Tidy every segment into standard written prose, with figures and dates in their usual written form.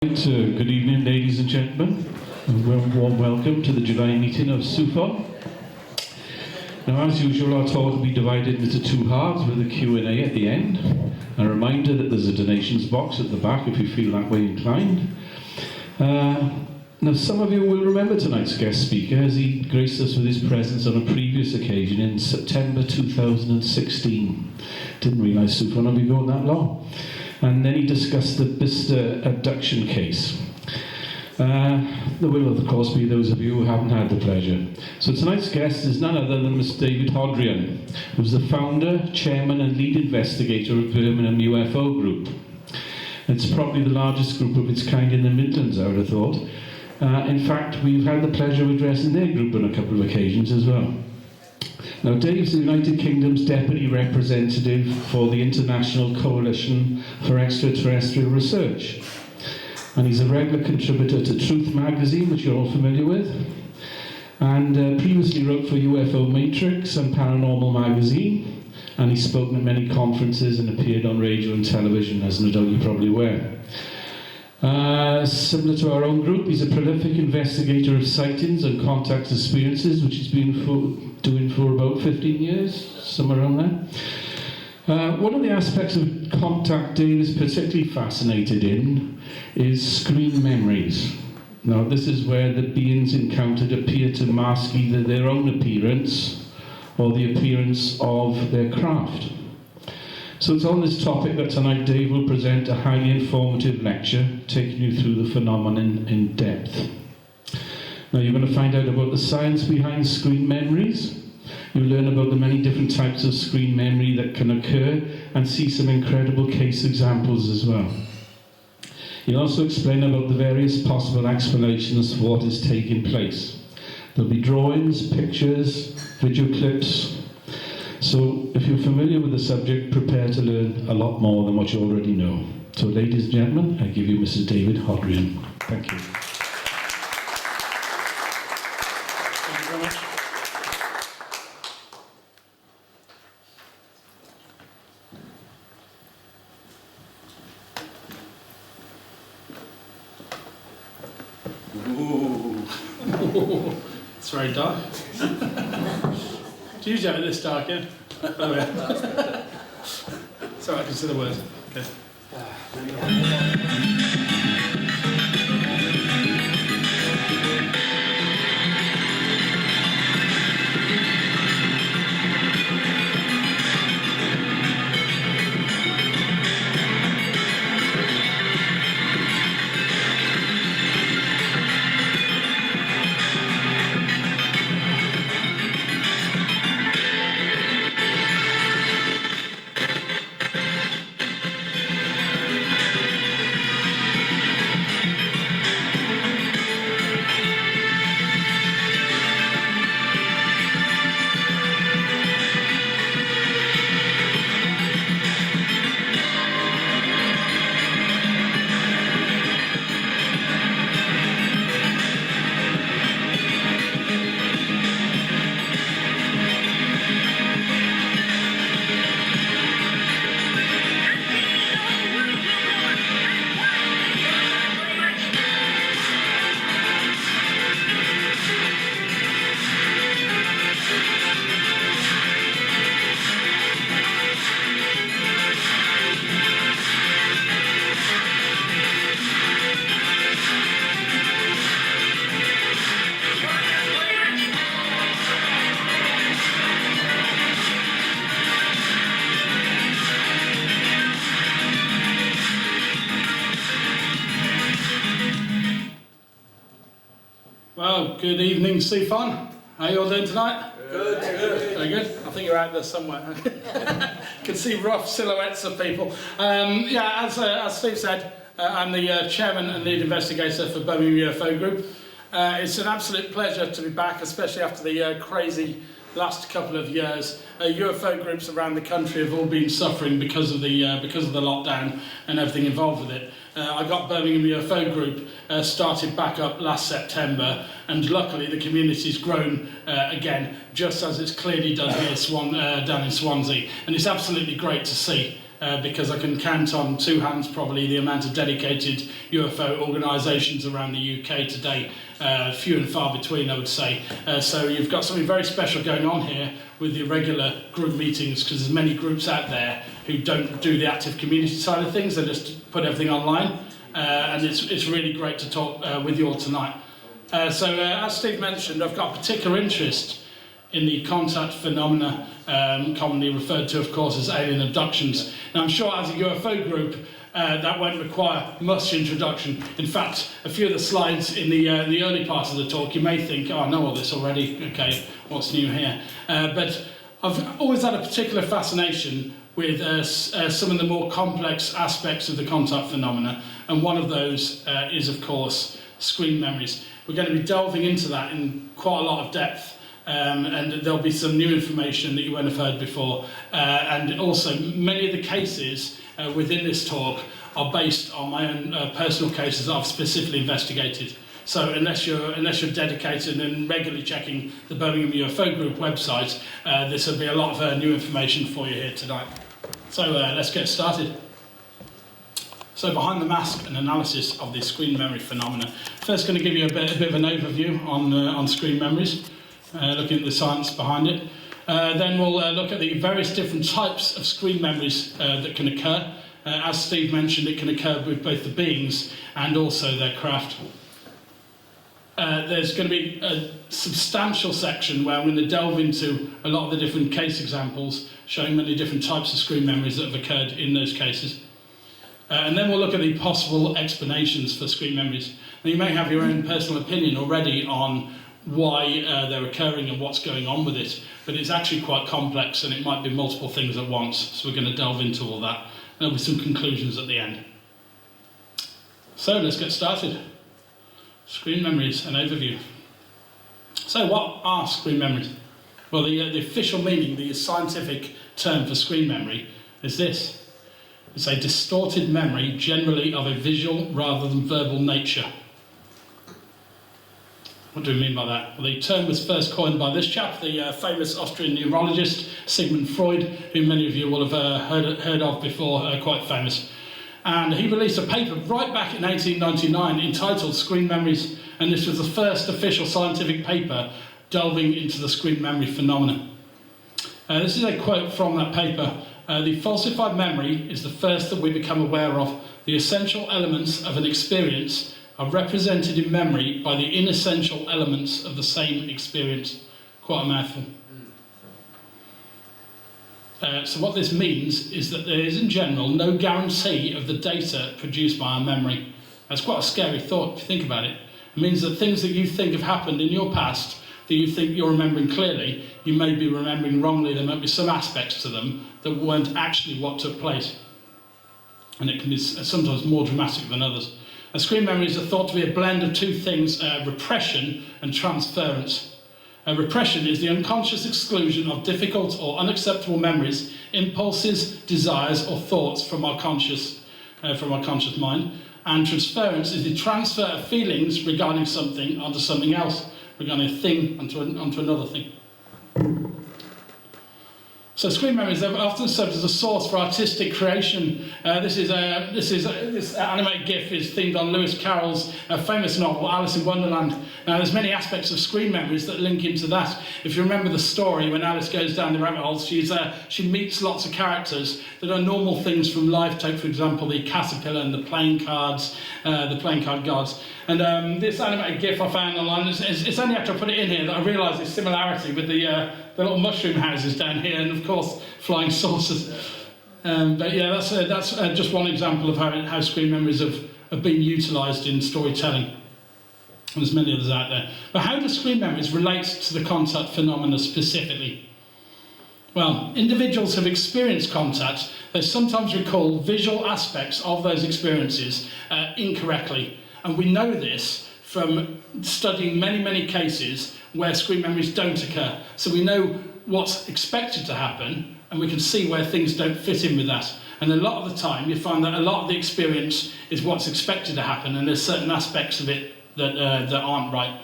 Good evening, ladies and gentlemen, and a warm welcome to the July meeting of SUFO. Now, as usual, our talk will be divided into two halves with a Q&A at the end. A reminder that there's a donations box at the back if you feel that way inclined. Now, some of you will remember tonight's guest speaker as he graced us with his presence on a previous occasion in September 2016. Didn't realise SUFO would be going that long. And then he discussed the Bicester abduction case. There will, of course, be those of you who haven't had the pleasure. So tonight's guest is none other than Mr. David HODRIEN, who's the founder, chairman and lead investigator of Birmingham UFO Group. It's probably the largest group of its kind in the Midlands, I would have thought. In fact, we've had the pleasure of addressing their group on a couple of occasions as well. Now, Dave's the United Kingdom's Deputy Representative for the International Coalition for Extraterrestrial Research. And he's a regular contributor to Truth magazine, which you're all familiar with. And previously wrote for UFO Matrix and Paranormal magazine. And he's spoken at many conferences and appeared on radio and television, as no doubt you're probably aware. Similar to our own group, he's a prolific investigator of sightings and contact experiences, which he's been doing for about 15 years, somewhere around there. One of the aspects of contact Dave is particularly fascinated in is screen memories. Now, this is where the beings encountered appear to mask either their own appearance or the appearance of their craft. So it's on this topic that tonight Dave will present a highly informative lecture, taking you through the phenomenon in depth. Now, you're going to find out about the science behind screen memories. You'll learn about the many different types of screen memory that can occur and see some incredible case examples as well. He'll also explain about the various possible explanations for what is taking place. There'll be drawings, pictures, video clips. So if you're familiar with the subject, prepare to learn a lot more than what you already know. So ladies and gentlemen, I give you Mr. David HODRIEN. Thank you. Thank you very much. Ooh. It's very dark. Do you usually have it this dark, yeah? Oh, yeah. So I can see the words. Okay. Well, good evening, Stefan. How are you all doing tonight? Good. Very good. I think you're out there somewhere. Can see rough silhouettes of people. As Steve said, I'm the chairman and lead investigator for Birmingham UFO Group. It's an absolute pleasure to be back, especially after the crazy last couple of years. UFO groups around the country have all been suffering because of the lockdown and everything involved with it. I got Birmingham UFO Group started back up last September, and luckily the community's grown again, just as it's clearly done here down in Swansea. And it's absolutely great to see because I can count on two hands probably the amount of dedicated UFO organisations around the UK today. Few and far between, I would say. So you've got something very special going on here with the regular group meetings, because there's many groups out there who don't do the active community side of things, they just put everything online, and it's really great to talk with you all tonight. So as Steve mentioned, I've got a particular interest in the contact phenomena, commonly referred to, of course, as alien abductions. Now, I'm sure as a UFO group, that won't require much introduction. In fact, a few of the slides in the early part of the talk, you may think, oh, I know all this already, okay, what's new here? But I've always had a particular fascination with some of the more complex aspects of the contact phenomena, and one of those is, of course, screen memories. We're going to be delving into that in quite a lot of depth. And there'll be some new information that you won't have heard before. And also, many of the cases within this talk are based on my own personal cases that I've specifically investigated. So unless you're dedicated and regularly checking the Birmingham UFO Group website, this will be a lot of new information for you here tonight. So let's get started. So behind the mask, an analysis of the screen memory phenomena. First, going to give you a bit of an overview on screen memories. Looking at the science behind it. Then we'll look at the various different types of screen memories that can occur. As Steve mentioned, it can occur with both the beings and also their craft. There's going to be a substantial section where I'm going to delve into a lot of the different case examples, showing many different types of screen memories that have occurred in those cases. And then we'll look at the possible explanations for screen memories. Now, you may have your own personal opinion already on why they're occurring and what's going on with it, but it's actually quite complex and it might be multiple things at once, so we're going to delve into all that. There'll be some conclusions at the end. So let's get started. Screen memories, an overview. So what are screen memories? Well, the official meaning, the scientific term for screen memory is this. It's a distorted memory, generally of a visual rather than verbal nature. What do we mean by that? Well, the term was first coined by this chap, the famous Austrian neurologist Sigmund Freud, who many of you will have heard of before, quite famous. And he released a paper right back in 1899 entitled Screen Memories, and this was the first official scientific paper delving into the screen memory phenomenon. This is a quote from that paper. The falsified memory is the first that we become aware of. The essential elements of an experience are represented in memory by the inessential elements of the same experience. Quite a mouthful. So what this means is that there is in general no guarantee of the data produced by our memory. That's quite a scary thought if you think about it. It means that things that you think have happened in your past, that you think you're remembering clearly, you may be remembering wrongly. There might be some aspects to them that weren't actually what took place. And it can be sometimes more dramatic than others. Screen memories are thought to be a blend of two things, repression and transference. Repression is the unconscious exclusion of difficult or unacceptable memories, impulses, desires or thoughts from our conscious mind. And transference is the transfer of feelings regarding something onto something else, regarding a thing onto another thing. So screen memories are often served as a source for artistic creation. This animated GIF is themed on Lewis Carroll's famous novel Alice in Wonderland. Now there's many aspects of screen memories that link into that. If you remember the story, when Alice goes down the rabbit holes, she meets lots of characters that are normal things from life. Take for example the caterpillar and the playing card gods. And this animated GIF I found online, it's only after I put it in here that I realised the similarity with the little mushroom houses down here, and of course flying saucers. But yeah, that's just one example of how screen memories have been utilised in storytelling. And there's many others out there. But how do screen memories relate to the contact phenomena specifically? Well, individuals have experienced contact. They sometimes recall visual aspects of those experiences incorrectly. And we know this from studying many cases where screen memories don't occur. So we know what's expected to happen, and we can see where things don't fit in with that. And a lot of the time, you find that a lot of the experience is what's expected to happen, and there's certain aspects of it that aren't right.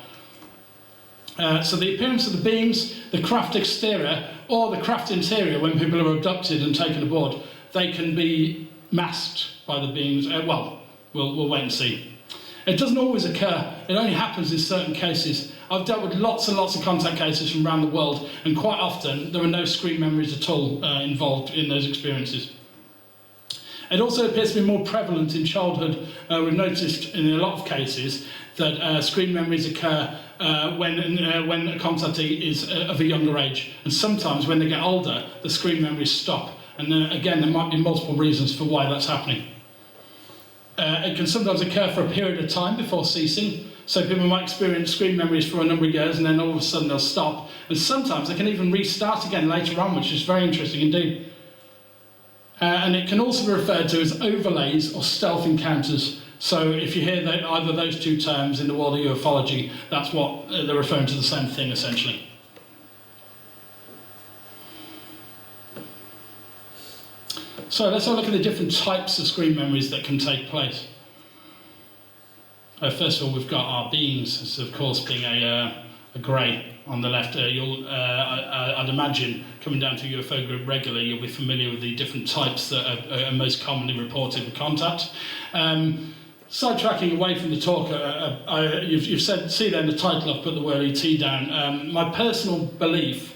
So the appearance of the beings, the craft exterior, or the craft interior when people are abducted and taken aboard, they can be masked by the beings. Well, we'll wait and see. It doesn't always occur. It only happens in certain cases. I've dealt with lots and lots of contact cases from around the world, and quite often there are no screen memories at all involved in those experiences. It also appears to be more prevalent in childhood. We've noticed in a lot of cases that screen memories occur when a contactee is of a younger age, and sometimes when they get older, the screen memories stop. And again, there might be multiple reasons for why that's happening. It can sometimes occur for a period of time before ceasing. So people might experience screen memories for a number of years and then all of a sudden they'll stop. And sometimes they can even restart again later on, which is very interesting indeed. And it can also be referred to as overlays or stealth encounters. So if you hear either of those two terms in the world of ufology, that's what they're referring to, the same thing essentially. So let's have a look at the different types of screen memories that can take place. First of all, we've got our beings, as of course being a grey on the left. I'd imagine, coming down to UFO group regularly, you'll be familiar with the different types that are most commonly reported with contact. Sidetracking away from the talk, you've said, see there in the title, I've put the word ET down. My personal belief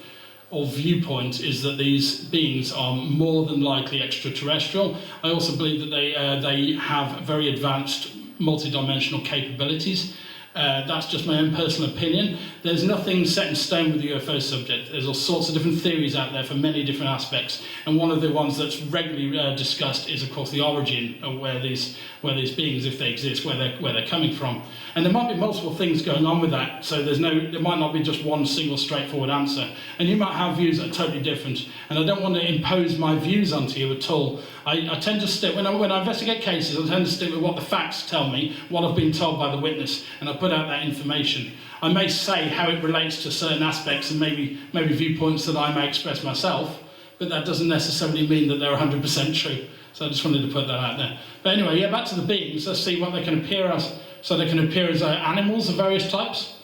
or viewpoint is that these beings are more than likely extraterrestrial. I also believe that they have very advanced multi-dimensional capabilities. That's just my own personal opinion. There's nothing set in stone with the UFO subject. There's all sorts of different theories out there for many different aspects, and one of the ones that's regularly discussed is, of course, the origin of where these beings, if they exist, where they're coming from. And there might be multiple things going on with that, so there might not be just one single straightforward answer. And you might have views that are totally different, and I don't want to impose my views onto you at all. I tend to stick, when I investigate cases, I tend to stick with what the facts tell me, what I've been told by the witness, and I put out that information. I may say how it relates to certain aspects and maybe viewpoints that I may express myself, but that doesn't necessarily mean that they're 100% true. So I just wanted to put that out there. But anyway, yeah, back to the beings. Let's see what they can appear as. So they can appear as animals of various types.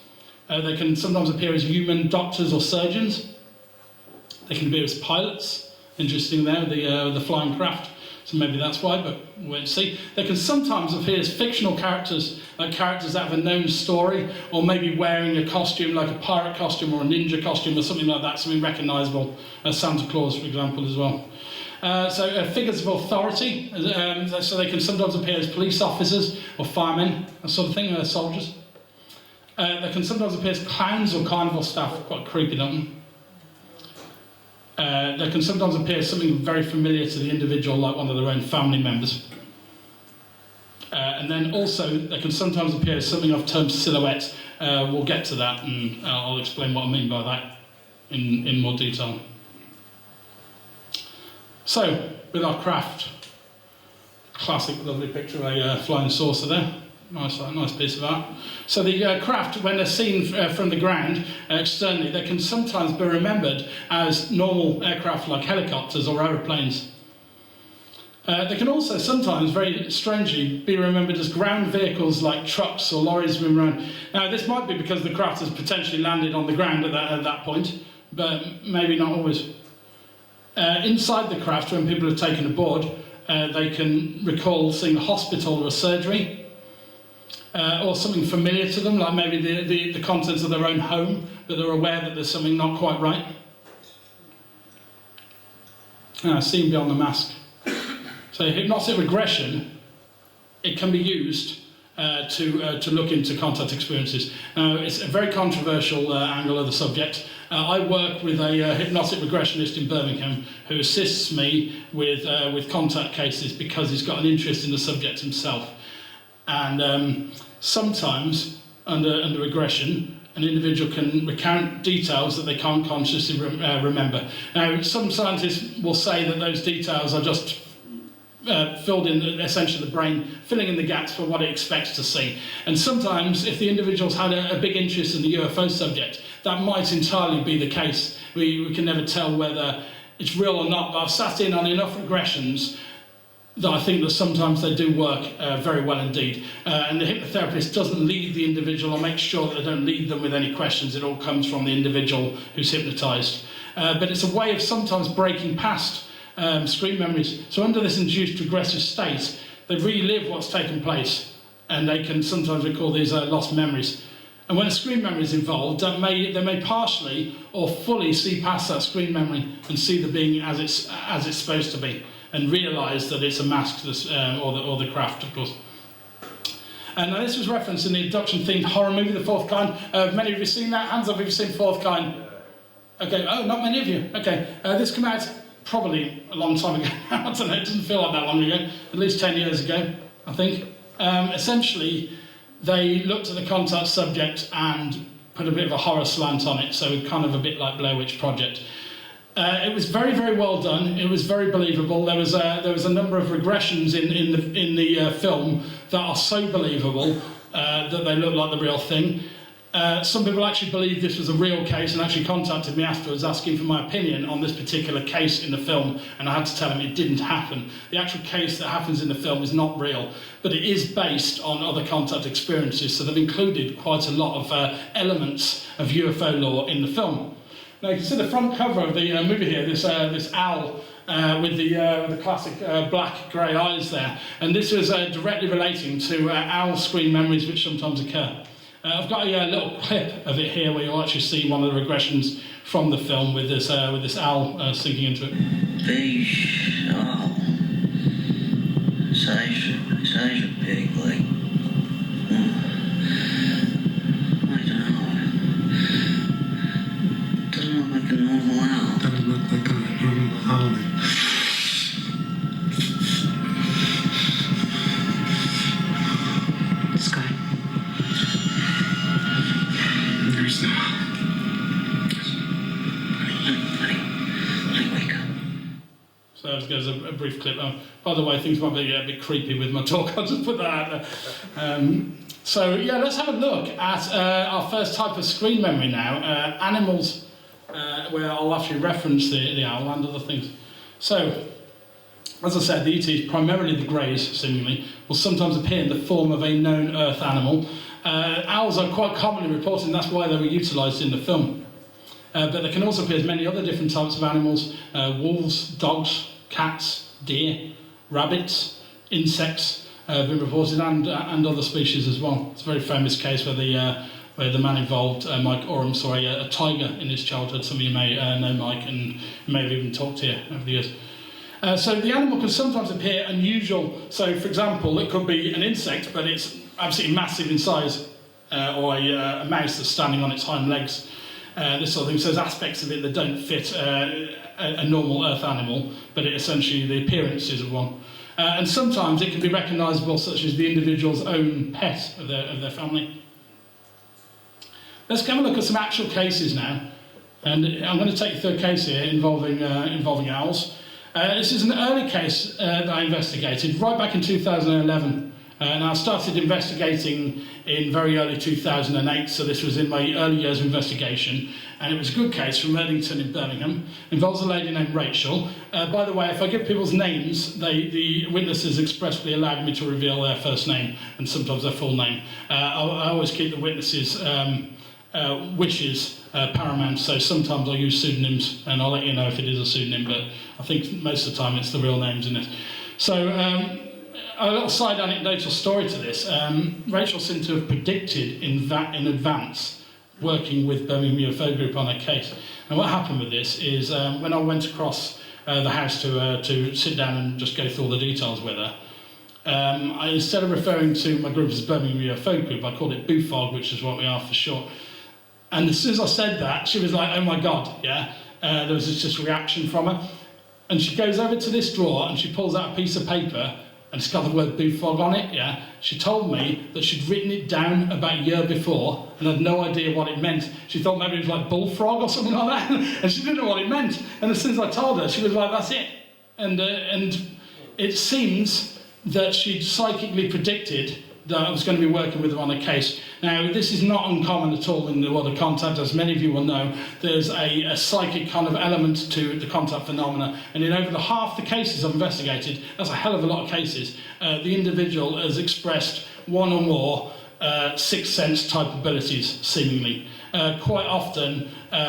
They can sometimes appear as human doctors or surgeons. They can appear as pilots. Interesting there, the flying craft. So maybe that's why, but we'll wait and see. They can sometimes appear as fictional characters, like characters that have a known story, or maybe wearing a costume, like a pirate costume or a ninja costume or something like that, something recognisable, as Santa Claus, for example, as well. Figures of authority, so they can sometimes appear as police officers or firemen, that sort of thing, soldiers. They can sometimes appear as clowns or carnival staff, quite creepy, don't they? They can sometimes appear as something very familiar to the individual, like one of their own family members. And then also, they can sometimes appear as something I've termed silhouette. We'll get to that, and I'll explain what I mean by that in more detail. So, with our craft, classic lovely picture of a flying saucer there. Nice piece of art. So the craft, when they're seen from the ground externally, they can sometimes be remembered as normal aircraft like helicopters or aeroplanes. They can also sometimes, very strangely, be remembered as ground vehicles like trucks or lorries moving around. Now, this might be because the craft has potentially landed on the ground at that point, but maybe not always. Inside the craft, when people are taken aboard, they can recall seeing a hospital or a surgery, or something familiar to them, like maybe the contents of their own home, but they're aware that there's something not quite right. Seen beyond the mask. So hypnotic regression, it can be used to look into contact experiences. Now, it's a very controversial angle of the subject. I work with a hypnotic regressionist in Birmingham who assists me with contact cases because he's got an interest in the subject himself. And sometimes, under regression, an individual can recount details that they can't consciously remember. Now, some scientists will say that those details are just filled in, essentially, the brain, filling in the gaps for what it expects to see. And sometimes, if the individual's had a big interest in the UFO subject, that might entirely be the case. We can never tell whether it's real or not, but I've sat in on enough regressions that I think that sometimes they do work very well indeed. And the hypnotherapist doesn't lead the individual or make sure that they don't lead them with any questions. It all comes from the individual who's hypnotised. But it's a way of sometimes breaking past screen memories. So under this induced regressive state, they relive what's taken place, and they can sometimes recall these lost memories. And when a screen memory is involved, they may partially or fully see past that screen memory and see the being as it's supposed to be, and realise that it's a mask or the craft, of course. And now this was referenced in the abduction-themed horror movie, The Fourth Kind. Many of you seen that? Hands up if you've seen Fourth Kind. Okay, oh, not many of you. Okay, this came out probably a long time ago. I don't know, it doesn't feel like that long ago. At least 10 years ago, I think. Essentially, they looked at the contact subject and put a bit of a horror slant on it, so kind of a bit like Blair Witch Project. It was very, very well done. It was very believable. There was a number of regressions in the film that are so believable that they look like the real thing. Some people actually believed this was a real case and actually contacted me afterwards asking for my opinion on this particular case in the film, and I had to tell them it didn't happen. The actual case that happens in the film is not real, but it is based on other contact experiences, so they've included quite a lot of elements of UFO lore in the film. Now you can see the front cover of the movie here, this owl with the classic black grey eyes there, and this was directly relating to owl screen memories which sometimes occur. I've got a little clip of it here where you'll actually see one of the regressions from the film with this owl sinking into it. Fish, owl, size of pig, like, I don't know. Doesn't look like a normal owl. Doesn't look like a normal owl. Sky. There's the Honey, wake up. So there's a brief clip. By the way, things might be a bit creepy with my talk. I'll just put that out there. So yeah, let's have a look at our first type of screen memory now. Animals, where I'll actually reference the owl and other things. So, as I said, the ETs, primarily the greys, seemingly, will sometimes appear in the form of a known Earth animal. Owls are quite commonly reported, and that's why they were utilised in the film. But they can also appear as many other different types of animals: wolves, dogs, cats, deer, rabbits, insects have been reported, and other species as well. It's a very famous case where the man involved, Mike Oram, saw a tiger in his childhood. Some of you may know Mike and may have even talked to you over the years. So the animal can sometimes appear unusual. So, for example, it could be an insect, but it's absolutely massive in size, or a mouse that's standing on its hind legs. This sort of thing. So there's aspects of it that don't fit a normal Earth animal, but it essentially the appearance is of one. And sometimes it can be recognisable, such as the individual's own pet of their family. Let's have a look at some actual cases now. And I'm going to take the third case here involving owls. This is an early case that I investigated right back in 2011. And I started investigating in very early 2008, so this was in my early years of investigation. And it was a good case from Erdington in Birmingham. Involves a lady named Rachel. By the way, if I give people's names, the witnesses expressly allowed me to reveal their first name and sometimes their full name. I always keep the witnesses' wishes paramount, so sometimes I'll use pseudonyms, and I'll let you know if it is a pseudonym, but I think most of the time it's the real names in this. So, a little side anecdotal story to this. Rachel seemed to have predicted in advance working with Birmingham UFO Group on a case. And what happened with this is when I went across the house to sit down and just go through all the details with her, I, instead of referring to my group as Birmingham UFO Group, I called it BUFOG, which is what we are for short. And as soon as I said that, she was like, oh my God, yeah. There was this reaction from her. And she goes over to this drawer and she pulls out a piece of paper and it's got the word BUFOG on it, yeah. She told me that she'd written it down about a year before and had no idea what it meant. She thought maybe it was like bullfrog or something like that, and she didn't know what it meant. And as soon as I told her, she was like, that's it. And it seems that she'd psychically predicted that I was going to be working with her on a case. Now, this is not uncommon at all in the world of contact. As many of you will know, there's a psychic kind of element to the contact phenomena. And in over half the cases I've investigated, that's a hell of a lot of cases, the individual has expressed one or more sixth sense type abilities, seemingly. Quite often,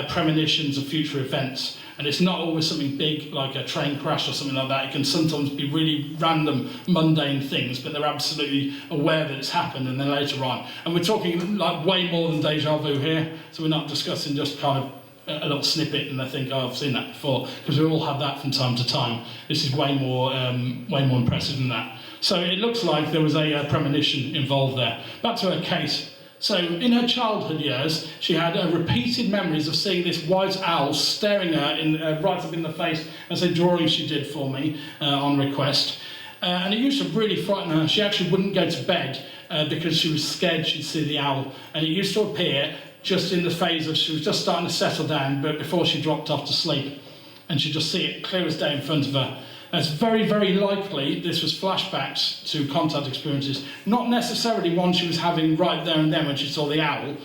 premonitions of future events. And it's not always something big like a train crash or something like that. It can sometimes be really random, mundane things, but they're absolutely aware that it's happened, and then later on. And we're talking like way more than deja vu here, so we're not discussing just kind of a little snippet and they think, oh, I've seen that before, because we all have that from time to time. This is way more impressive than that. So it looks like there was a premonition involved there. Back to her case. So in her childhood years, she had repeated memories of seeing this white owl staring her right up in the face, as a drawing she did for me on request. And it used to really frighten her. She actually wouldn't go to bed because she was scared she'd see the owl. And it used to appear just in the phase of she was just starting to settle down, but before she dropped off to sleep. And she'd just see it clear as day in front of her. And it's very, very likely this was flashbacks to contact experiences, not necessarily one she was having right there and then when she saw the owl.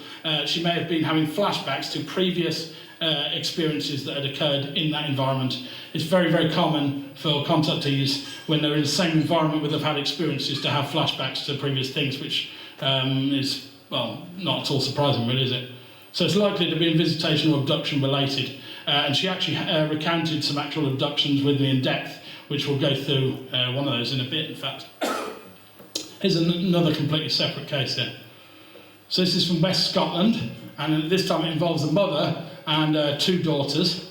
She may have been having flashbacks to previous experiences that had occurred in that environment. It's very, very common for contactees, when they're in the same environment where they've had experiences, to have flashbacks to previous things, which is, well, not at all surprising, really, is it? So it's likely to be visitation or abduction related. And she actually recounted some actual abductions with me in depth, which we'll go through one of those in a bit, in fact. Here's another completely separate case here. So this is from West Scotland, and this time it involves a mother and 2 daughters.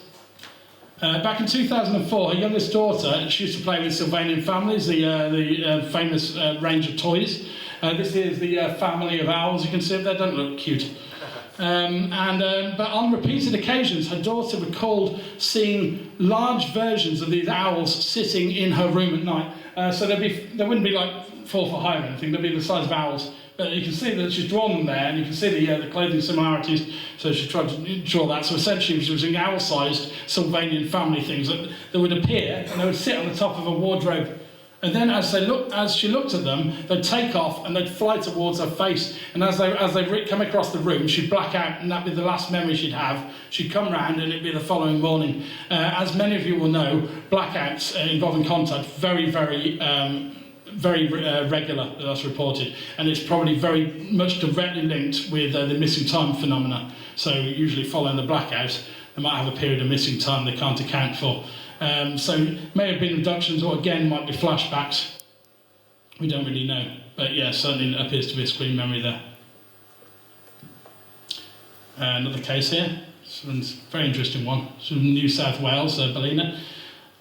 Back in 2004, her youngest daughter, she used to play with Sylvanian families, the famous range of toys. This is the family of owls. You can see they don't look cute. But on repeated occasions, her daughter recalled seeing large versions of these owls sitting in her room at night. So they wouldn't be like 4 foot high or anything, they'd be the size of owls. But you can see that she's drawn them there, and you can see the clothing similarities, so she tried to draw that. So essentially she was using owl-sized Sylvanian family things that would appear, and they would sit on the top of a wardrobe. And then as she looked at them, they'd take off and they'd fly towards her face. And as they come across the room, she'd black out, and that'd be the last memory she'd have. She'd come round, and it'd be the following morning. As many of you will know, blackouts involving contact very, very regular. That's reported, and it's probably very much directly linked with the missing time phenomena. So usually following the blackout, they might have a period of missing time they can't account for. So may have been abductions, or again might be flashbacks. We don't really know, but yeah, certainly appears to be a screen memory there. Another case here. This one's a very interesting one. It's from New South Wales, Ballina.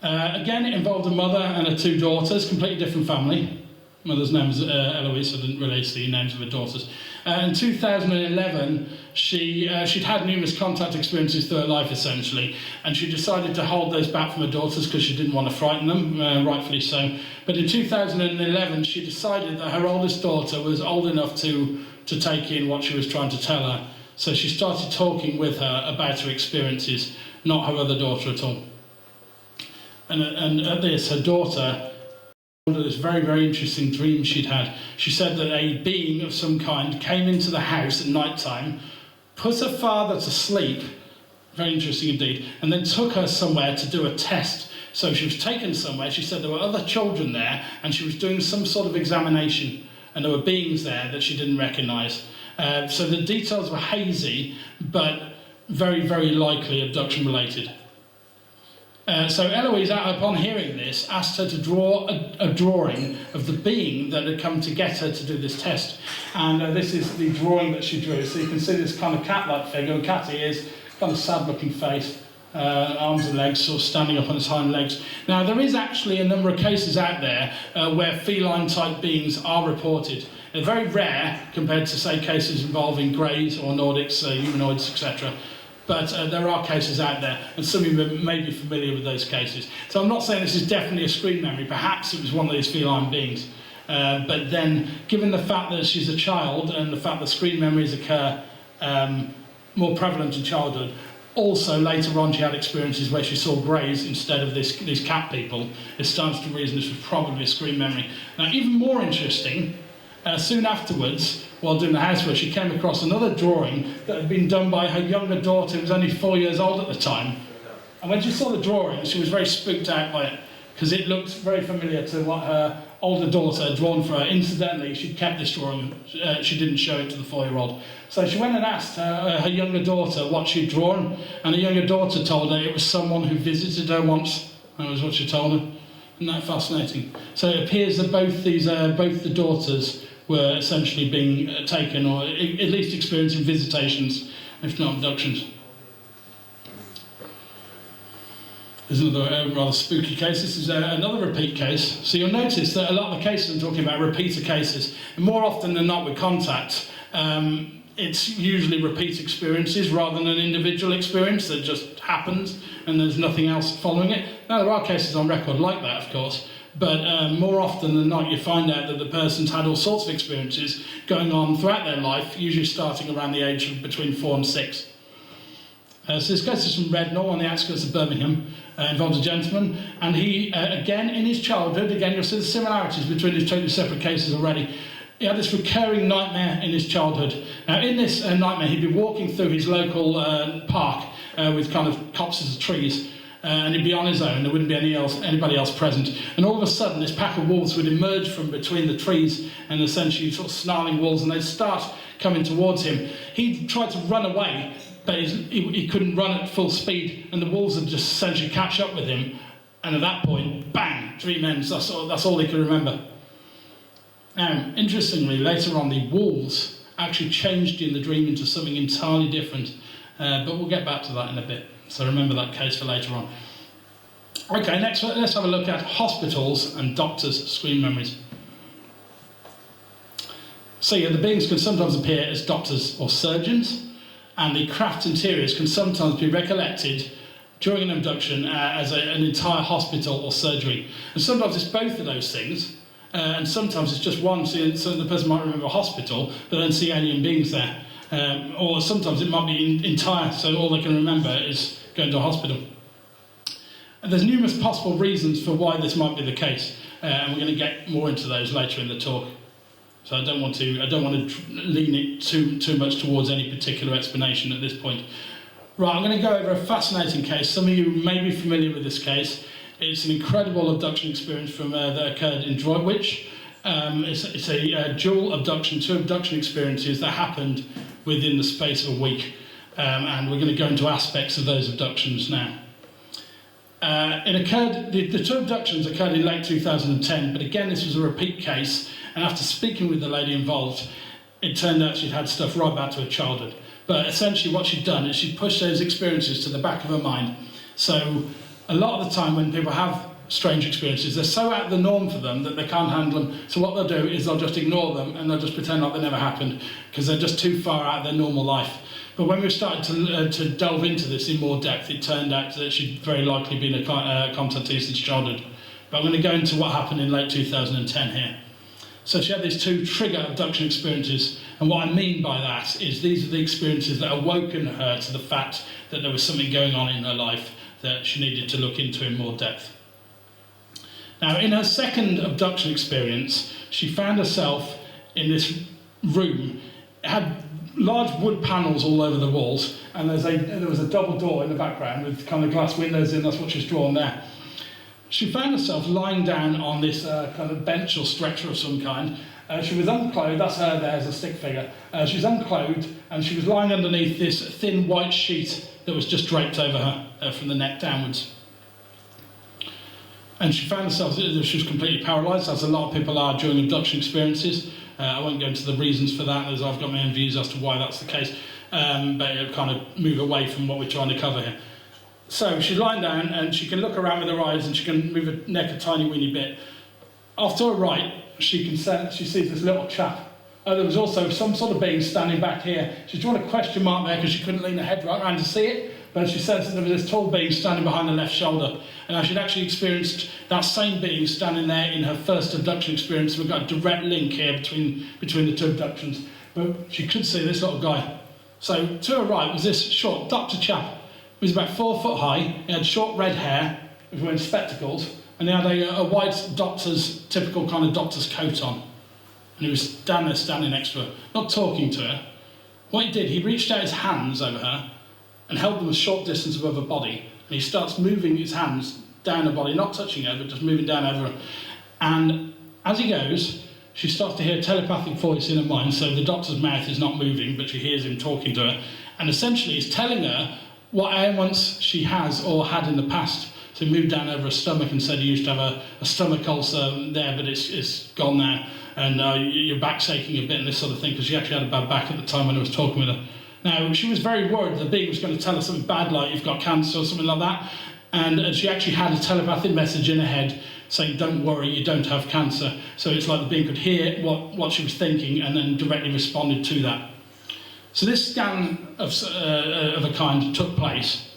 Again, it involved a mother and her 2 daughters, completely different family. Mother's name is Eloise, so I didn't release the names of her daughters. In 2011, she'd had numerous contact experiences through her life, essentially, and she decided to hold those back from her daughters because she didn't want to frighten them, rightfully so. But in 2011, she decided that her oldest daughter was old enough to take in what she was trying to tell her. So she started talking with her about her experiences, not her other daughter at all. And at this, her daughter told her this very, very interesting dream she'd had. She said that a being of some kind came into the house at night time, put her father to sleep, very interesting indeed, and then took her somewhere to do a test. So she was taken somewhere. She said there were other children there, and she was doing some sort of examination, and there were beings there that she didn't recognise. So the details were hazy, but very, very likely abduction related. So Eloise, upon hearing this, asked her to draw a drawing of the being that had come to get her to do this test. And this is the drawing that she drew. So you can see this kind of cat-like figure, and cat ears, kind of sad-looking face, arms and legs sort of standing up on its hind legs. Now, there is actually a number of cases out there where feline-type beings are reported. They're very rare compared to, say, cases involving greys or Nordics, humanoids, etc. But there are cases out there, and some of you may be familiar with those cases. So I'm not saying this is definitely a screen memory. Perhaps it was one of these feline beings. But then, given the fact that she's a child and the fact that screen memories occur more prevalent in childhood, also later on she had experiences where she saw greys instead of these cat people. It stands to reason this was probably a screen memory. Now, even more interesting, soon afterwards, while doing the housework, she came across another drawing that had been done by her younger daughter, who was only 4 years old at the time. And when she saw the drawing, she was very spooked out by it, because it looked very familiar to what her older daughter drawn for her. Incidentally, she kept this drawing. She didn't show it to the 4-year-old. So she went and asked her younger daughter what she'd drawn, and her younger daughter told her it was someone who visited her once. That was what she told her. Isn't that fascinating? So it appears that both the daughters were essentially being taken, or at least experiencing visitations, if not abductions. There's another rather spooky case. This is another repeat case. So you'll notice that a lot of the cases I'm talking about are repeater cases. And more often than not with contact, it's usually repeat experiences rather than an individual experience that just happens and there's nothing else following it. Now, there are cases on record like that, of course, but more often than not, you find out that the person's had all sorts of experiences going on throughout their life, usually starting around the age of between 4 and 6. So this case is from Rednall on the outskirts of Birmingham. Involves a gentleman, and he, again, in his childhood, again, you'll see the similarities between his totally separate cases already. He had this recurring nightmare in his childhood. Now, in this nightmare, he'd be walking through his local park with kind of copses of trees, and he'd be on his own. There wouldn't be anybody else present. And all of a sudden, this pack of wolves would emerge from between the trees and essentially sort of snarling wolves, and they'd start coming towards him. He tried to run away, but he couldn't run at full speed, and the wolves would just essentially catch up with him, and at that point, bang, dream ends. That's all he could remember. Now, interestingly, later on, the wolves actually changed in the dream into something entirely different, but we'll get back to that in a bit, so remember that case for later on. Okay, next let's have a look at hospitals and doctors' screen memories. So yeah, the beings can sometimes appear as doctors or surgeons, and the craft interiors can sometimes be recollected during an abduction as an entire hospital or surgery. And sometimes it's both of those things, and sometimes it's just one, so the person might remember a hospital, but then see alien beings there. Or sometimes it might be entire, so all they can remember is going to a hospital. And there's numerous possible reasons for why this might be the case, and we're going to get more into those later in the talk. So I don't want to lean it too much towards any particular explanation at this point. Right, I'm going to go over a fascinating case. Some of you may be familiar with this case. It's an incredible abduction experience that occured in Droitwich. It's a dual abduction, 2 abduction experiences that happened within the space of a week. And we're going to go into aspects of those abductions now. The 2 abductions occurred in late 2010, but again, this was a repeat case. And after speaking with the lady involved, it turned out she'd had stuff right back to her childhood. But essentially what she'd done is she'd pushed those experiences to the back of her mind. So a lot of the time when people have strange experiences, they're so out of the norm for them that they can't handle them. So what they'll do is they'll just ignore them and they'll just pretend like they never happened because they're just too far out of their normal life. But when we started to delve into this in more depth, it turned out that she'd very likely been a contactee since childhood. But I'm going to go into what happened in late 2010 here. So she had these 2 trigger abduction experiences, and what I mean by that is these are the experiences that awoken her to the fact that there was something going on in her life that she needed to look into in more depth. Now, in her second abduction experience, she found herself in this room. It had large wood panels all over the walls, and there was a double door in the background with kind of glass windows in. That's what she's drawn there. She found herself lying down on this kind of bench or stretcher of some kind. She was unclothed, that's her there as a stick figure. She was unclothed, and she was lying underneath this thin white sheet that was just draped over her from the neck downwards. And she found herself, she was completely paralysed, as a lot of people are during abduction experiences. I won't go into the reasons for that, as I've got my own views as to why that's the case, but it'll kind of move away from what we're trying to cover here. So she's lying down and she can look around with her eyes and she can move her neck a tiny weeny bit. Off to her right, she sees this little chap. There was also some sort of being standing back here. She's drawn a question mark there because she couldn't lean her head right around to see it, but she says that there was this tall being standing behind her left shoulder. And she'd actually experienced that same being standing there in her first abduction experience. We've got a direct link here between the 2 abductions. But she could see this little guy. So to her right was this short doctor chap. He was about 4 foot high, he had short red hair, he was wearing spectacles, and he had a white typical kind of doctor's coat on. And he was down there standing next to her, not talking to her. What he did, he reached out his hands over her and held them a short distance above her body, and he starts moving his hands down her body, not touching her, but just moving down over her. And as he goes, she starts to hear a telepathic voice in her mind, so the doctor's mouth is not moving, but she hears him talking to her, and essentially he's telling her what ailments she has or had in the past. So he moved down over her stomach and said he used to have a stomach ulcer there, but it's gone now, and your back's aching a bit and this sort of thing, because she actually had a bad back at the time when I was talking with her. Now, she was very worried the being was going to tell her something bad, like you've got cancer or something like that, and she actually had a telepathic message in her head saying, don't worry, you don't have cancer. So it's like the being could hear what she was thinking and then directly responded to that. So this scan of a kind took place.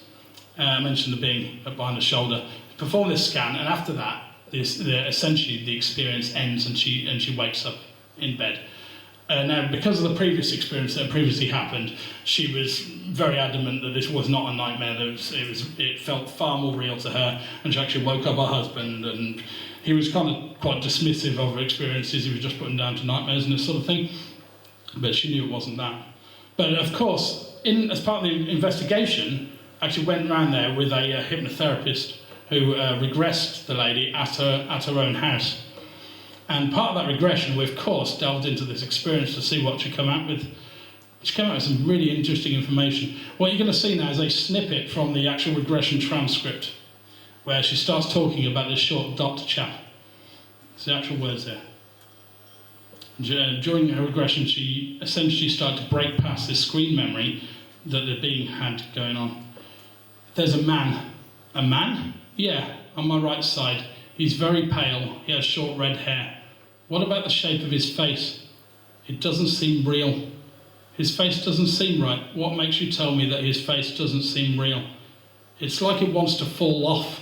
I mentioned the being behind the shoulder. Performed this scan, and after that, essentially the experience ends and she wakes up in bed. Now, because of the previous experience that previously happened, she was very adamant that this was not a nightmare. It felt far more real to her, and she actually woke up her husband, and he was kind of quite dismissive of her experiences. He was just putting down to nightmares and this sort of thing, but she knew it wasn't that. But of course, as part of the investigation, actually went around there with a hypnotherapist who regressed the lady at her own house. And part of that regression, we of course delved into this experience to see what she came out with. She came out with some really interesting information. What you're going to see now is a snippet from the actual regression transcript, where she starts talking about this short doctor chap. It's the actual words there. During her regression, she essentially started to break past this screen memory that the being had going on. There's a man. A man? Yeah, on my right side. He's very pale, he has short red hair. What about the shape of his face? It doesn't seem real. His face doesn't seem right. What makes you tell me that his face doesn't seem real? It's like it wants to fall off.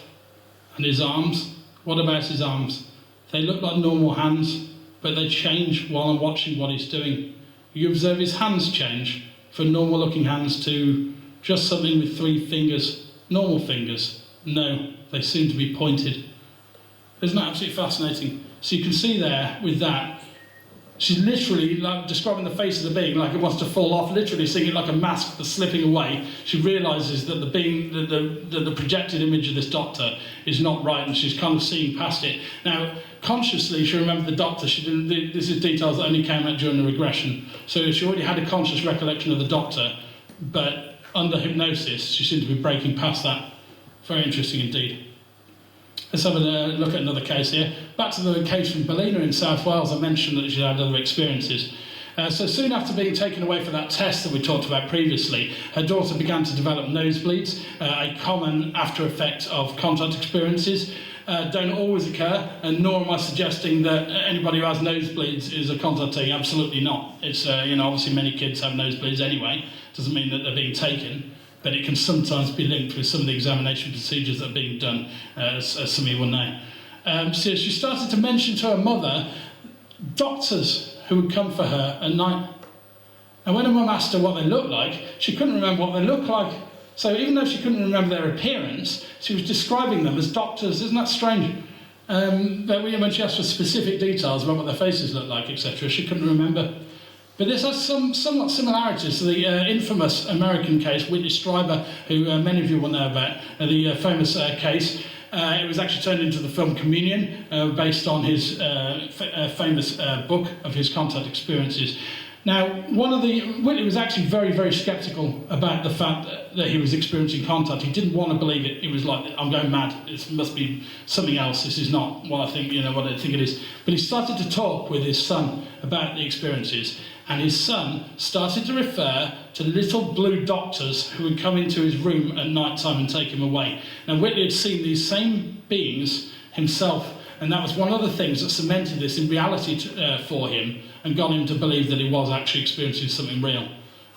And his arms? What about his arms? They look like normal hands, but they change while I'm watching what he's doing. You observe his hands change from normal looking hands to just something with 3 fingers. Normal fingers. No, they seem to be pointed. Isn't that absolutely fascinating? So you can see there with that, she's literally like describing the face of the being like it wants to fall off, literally seeing it like a mask that's slipping away. She realises that the being, the projected image of this doctor is not right, and she's kind of seeing past it. Now, consciously, she remembered the doctor. She didn't. This is details that only came out during the regression. So she already had a conscious recollection of the doctor, but under hypnosis, she seemed to be breaking past that. Very interesting indeed. Let's have a look at another case here. Back to the case from Ballina in South Wales. I mentioned that she had other experiences. So soon after being taken away for that test that we talked about previously, her daughter began to develop nosebleeds, a common after effect of contact experiences. Don't always occur, and nor am I suggesting that anybody who has nosebleeds is a contactee. Absolutely not. It's obviously many kids have nosebleeds anyway. Doesn't mean that they're being taken. But it can sometimes be linked with some of the examination procedures that are being done, as some of you will know. So she started to mention to her mother doctors who would come for her at night. And when her mum asked her what they looked like, she couldn't remember what they looked like. So even though she couldn't remember their appearance, she was describing them as doctors. Isn't that strange? But when she asked for specific details about what their faces looked like, etc., she couldn't remember. But this has some somewhat similarities to the infamous American case, Whitley Strieber, who many of you will know about, the famous case. It was actually turned into the film Communion, based on his famous book of his contact experiences. Now, Whitley was actually very, very sceptical about the fact that he was experiencing contact. He didn't want to believe it. He was like, I'm going mad. This must be something else. This is not what I think, what I think it is. But he started to talk with his son about the experiences. And his son started to refer to little blue doctors who would come into his room at night time and take him away. Now, Whitley had seen these same beings himself, and that was one of the things that cemented this in reality for him and got him to believe that he was actually experiencing something real.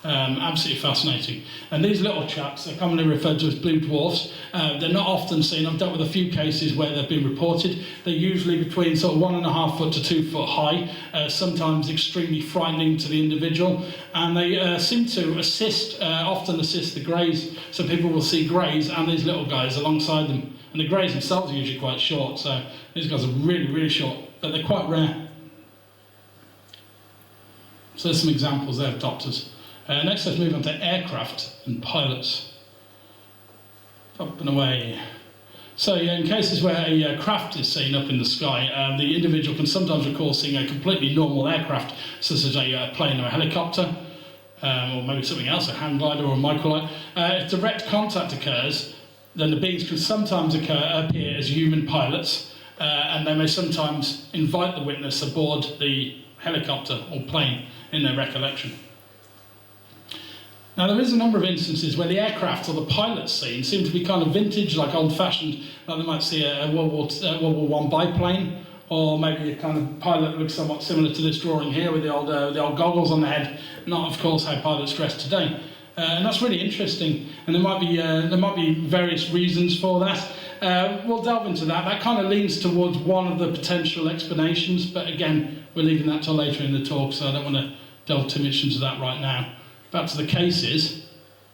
Absolutely fascinating. And these little chaps are commonly referred to as blue dwarfs. They're not often seen. I've dealt with a few cases where they've been reported. They're usually between sort of 1.5 foot to 2 foot high, sometimes extremely frightening to the individual. And they seem to often assist the greys. So people will see greys and these little guys alongside them. And the greys themselves are usually quite short. So these guys are really, really short, but they're quite rare. So there's some examples there of doctors. Next, let's move on to aircraft and pilots. Up and away. So in cases where a craft is seen up in the sky, the individual can sometimes recall seeing a completely normal aircraft, such as a plane or a helicopter, or maybe something else, a hang glider or a microlight. If direct contact occurs, then the beings can sometimes appear as human pilots, and they may sometimes invite the witness aboard the helicopter or plane in their recollection. Now, there is a number of instances where the aircraft or the pilot seen seem to be kind of vintage, like old-fashioned, like they might see a World War I biplane, or maybe a kind of pilot that looks somewhat similar to this drawing here with the old goggles on the head, not, of course, how pilots dress today. And that's really interesting, and there might be various reasons for that. We'll delve into that. That kind of leans towards one of the potential explanations, but again, we're leaving that till later in the talk, so I don't want to delve too much into that right now. Back to the cases,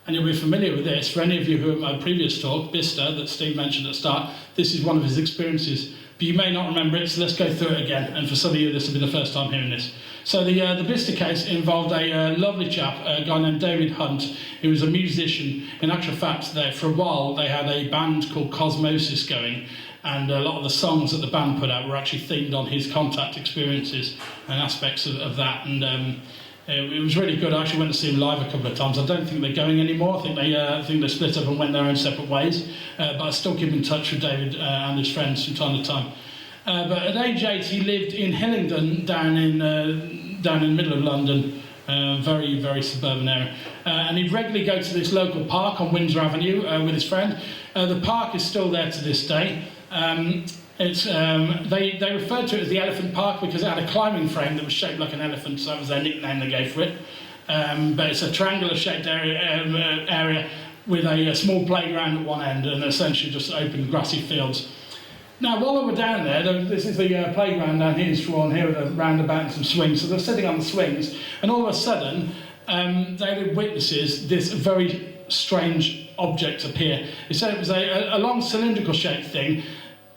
and you'll be familiar with this. For any of you who at my previous talk, Bista, that Steve mentioned at the start, this is one of his experiences, but you may not remember it, so let's go through it again, and for some of you this will be the first time hearing this. So the Bista case involved a lovely chap, a guy named David Hunt, who was a musician. In actual fact, for a while they had a band called Cosmosis going, and a lot of the songs that the band put out were actually themed on his contact experiences and aspects of that, and it was really good. I actually went to see him live a couple of times. I don't think they're going anymore. I think they split up and went their own separate ways. But I still keep in touch with David and his friends from time to time. But at age 8, he lived in Hillingdon, down in the middle of London, very, very suburban area. And he'd regularly go to this local park on Windsor Avenue with his friend. The park is still there to this day. They referred to it as the Elephant Park because it had a climbing frame that was shaped like an elephant, so that was their nickname they gave for it. But it's a triangular-shaped area with a small playground at one end and essentially just open grassy fields. Now, while they were down there, this is the playground down here, it's drawn here with a roundabout and some swings. So they're sitting on the swings, and all of a sudden, David witnesses this very strange object appear. He said it was a long cylindrical-shaped thing.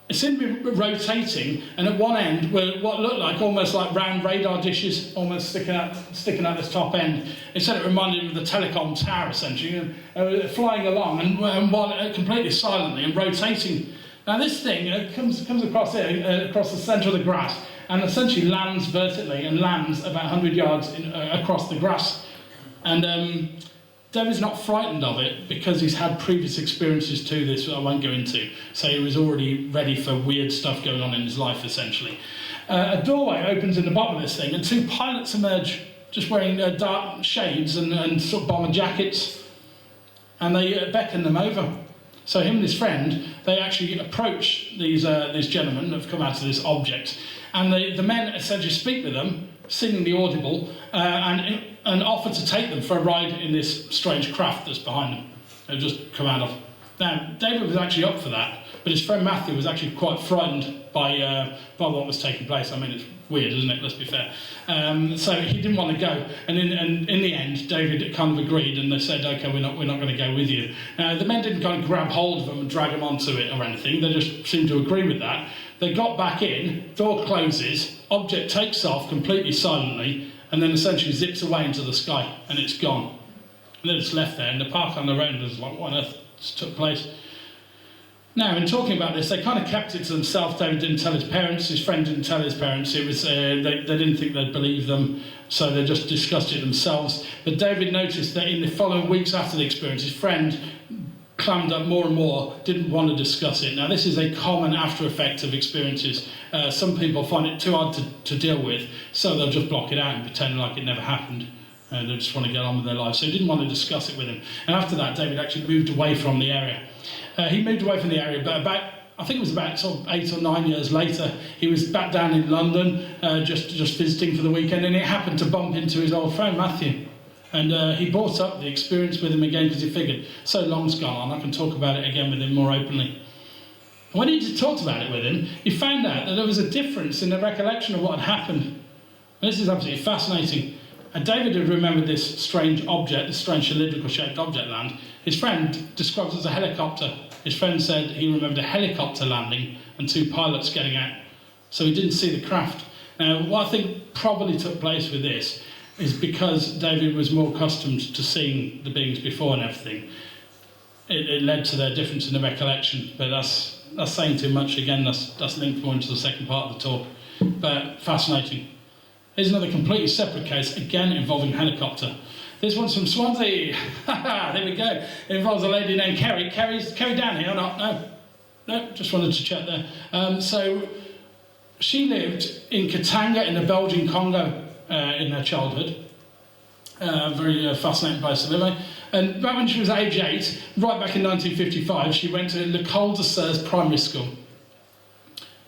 It seemed to be rotating, and at one end were what looked like almost like round radar dishes, almost sticking out this top end. It said it reminded him of the telecom tower, essentially, and flying along and while completely silently and rotating. Now this thing comes across here, across the centre of the grass, and essentially lands vertically and lands about 100 yards across the grass. And David's not frightened of it because he's had previous experiences to this that I won't go into. So he was already ready for weird stuff going on in his life, essentially. A doorway opens in the bottom of this thing, and two pilots emerge, just wearing dark shades and sort of bomber jackets, and they beckon them over. So him and his friend, they actually approach these gentlemen that have come out of this object, and the men essentially speak with them, seemingly audible, and offer to take them for a ride in this strange craft that's behind them. They've just come out of. Now, David was actually up for that, but his friend Matthew was actually quite frightened by what was taking place. I mean, it's weird, isn't it? Let's be fair. So he didn't want to go, and in the end, David kind of agreed, and they said, "Okay, we're not going to go with you." The men didn't kind of grab hold of them and drag them onto it or anything. They just seemed to agree with that. They got back in. Door closes. Object takes off completely silently, and then essentially zips away into the sky, and it's gone. And then it's left there, and the park on the road was like, what on earth took place? Now, in talking about this, they kind of kept it to themselves. David didn't tell his parents, his friend didn't tell his parents. It was they didn't think they'd believe them, so they just discussed it themselves. But David noticed that in the following weeks after the experience, his friend clammed up more and more, didn't want to discuss it. Now, this is a common after effect of experiences. Some people find it too hard to deal with, so they'll just block it out and pretend like it never happened. They just want to get on with their lives. So he didn't want to discuss it with him. And after that, David actually moved away from the area. He moved away from the area, but I think it was about sort of 8 or 9 years later, he was back down in London, just visiting for the weekend, and it happened to bump into his old friend, Matthew. And he brought up the experience with him again because he figured, so long's gone on, I can talk about it again with him more openly. And when he talked about it with him, he found out that there was a difference in the recollection of what had happened. And this is absolutely fascinating. And David had remembered this strange object, this strange cylindrical-shaped object land. His friend described it as a helicopter. His friend said he remembered a helicopter landing and two pilots getting out. So he didn't see the craft. Now, what I think probably took place with this is because David was more accustomed to seeing the beings before and everything. It led to their difference in the recollection, but that's that's saying too much. Again, that's linked more into the second part of the talk. But fascinating. Here's another completely separate case, again involving helicopter. This one's from Swansea. There we go. It involves a lady named Kerry. Kerry down here or not? No, just wanted to check there. So she lived in Katanga in the Belgian Congo in her childhood. Very fascinating place to live in. And back when she was age 8, right back in 1955, she went to L'école de Serres Primary School.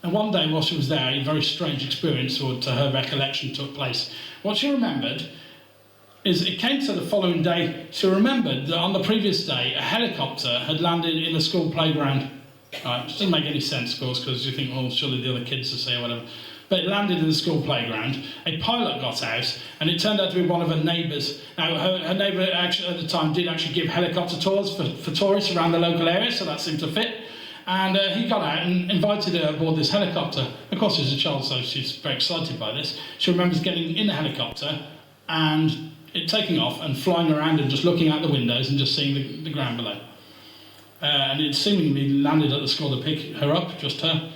And one day while she was there, a very strange experience, or to her recollection, took place. What she remembered is it came to the following day. She remembered that on the previous day, a helicopter had landed in the school playground. Right, which doesn't make any sense, of course, because you think, well, surely the other kids will say or whatever. But it landed in the school playground. A pilot got out, and it turned out to be one of her neighbours. Now, her neighbour actually, at the time did actually give helicopter tours for tourists around the local area, so that seemed to fit. And he got out and invited her aboard this helicopter. Of course, she's a child, so she's very excited by this. She remembers getting in the helicopter and it taking off and flying around and just looking out the windows and just seeing the ground below. And it seemingly landed at the school to pick her up, just her.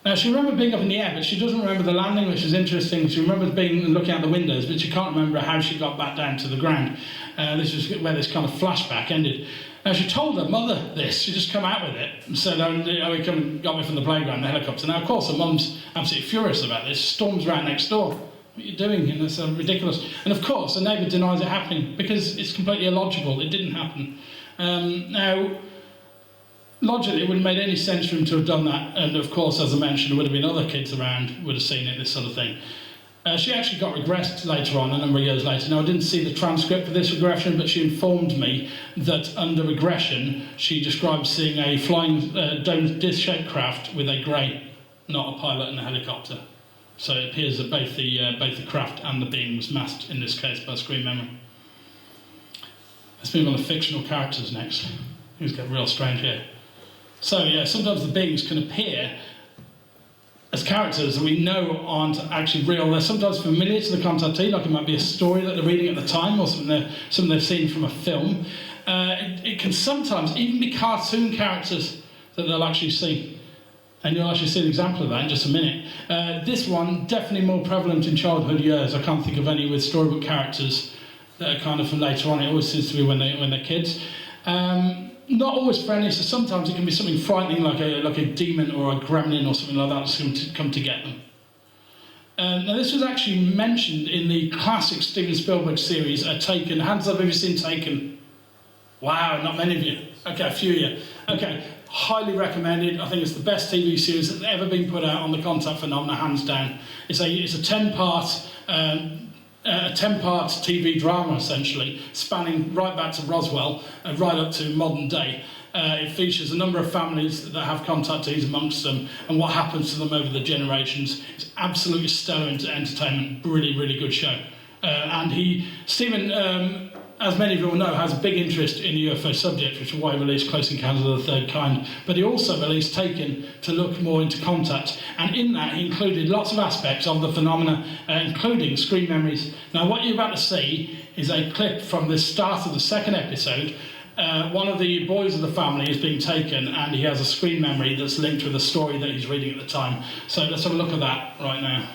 Now, she remembered being up in the air, but she doesn't remember the landing, which is interesting. She remembers being looking out the windows, but she can't remember how she got back down to the ground. This is where this kind of flashback ended. Now, she told her mother this. She just come out with it and said, oh, he come and got me from the playground, the helicopter. Now, of course, her mum's absolutely furious about this. Storms right next door. What are you doing? And it's ridiculous. And, of course, the neighbour denies it happening because it's completely illogical. It didn't happen. Now, logically, it wouldn't have made any sense for him to have done that. And, of course, as I mentioned, there would have been other kids around would have seen it, this sort of thing. She actually got regressed later on, a number of years later. Now, I didn't see the transcript of this regression, but she informed me that under regression, she described seeing a flying domed disc-shaped craft with a grey, not a pilot and a helicopter. So it appears that both the craft and the being was masked, in this case, by screen memory. Let's move on to fictional characters next. Things get real strange here. So, yeah, sometimes the beings can appear as characters that we know aren't actually real. They're sometimes familiar to the contactee, like it might be a story that they're reading at the time or something they've seen from a film. It can sometimes even be cartoon characters that they'll actually see. And you'll actually see an example of that in just a minute. This one, definitely more prevalent in childhood years. I can't think of any with storybook characters that are kind of from later on. It always seems to be when they're kids. Not always friendly, so sometimes it can be something frightening like a demon or a gremlin or something like that that's going to come to get them. Now this was actually mentioned in the classic Steven Spielberg series, Taken. Hands up, have you seen Taken? Wow, not many of you. Okay, a few of you. Okay, highly recommended. I think it's the best TV series that's ever been put out on the contact phenomena, hands down. It's a 10-part a 10-part TV drama, essentially, spanning right back to Roswell, right up to modern day. It features a number of families that have contactees amongst them and what happens to them over the generations. It's absolutely stellar entertainment, really, really good show. And Stephen, as many of you will know, has a big interest in UFO subjects, which is why he released Close Encounters of the Third Kind. But he also released Taken to look more into contact. And in that, he included lots of aspects of the phenomena, including screen memories. Now, what you're about to see is a clip from the start of the second episode. One of the boys of the family is being taken, and he has a screen memory that's linked with a story that he's reading at the time. So let's have a look at that right now.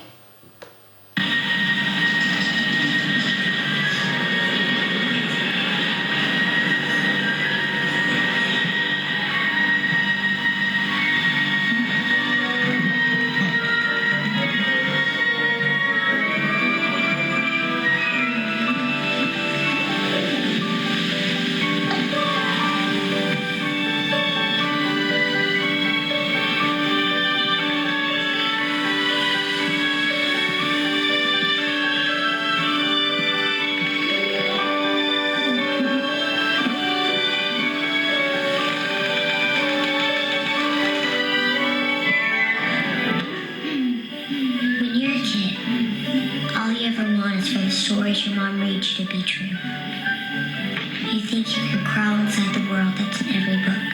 Stories your mom reads you to be true. You think you can crawl inside the world that's in every book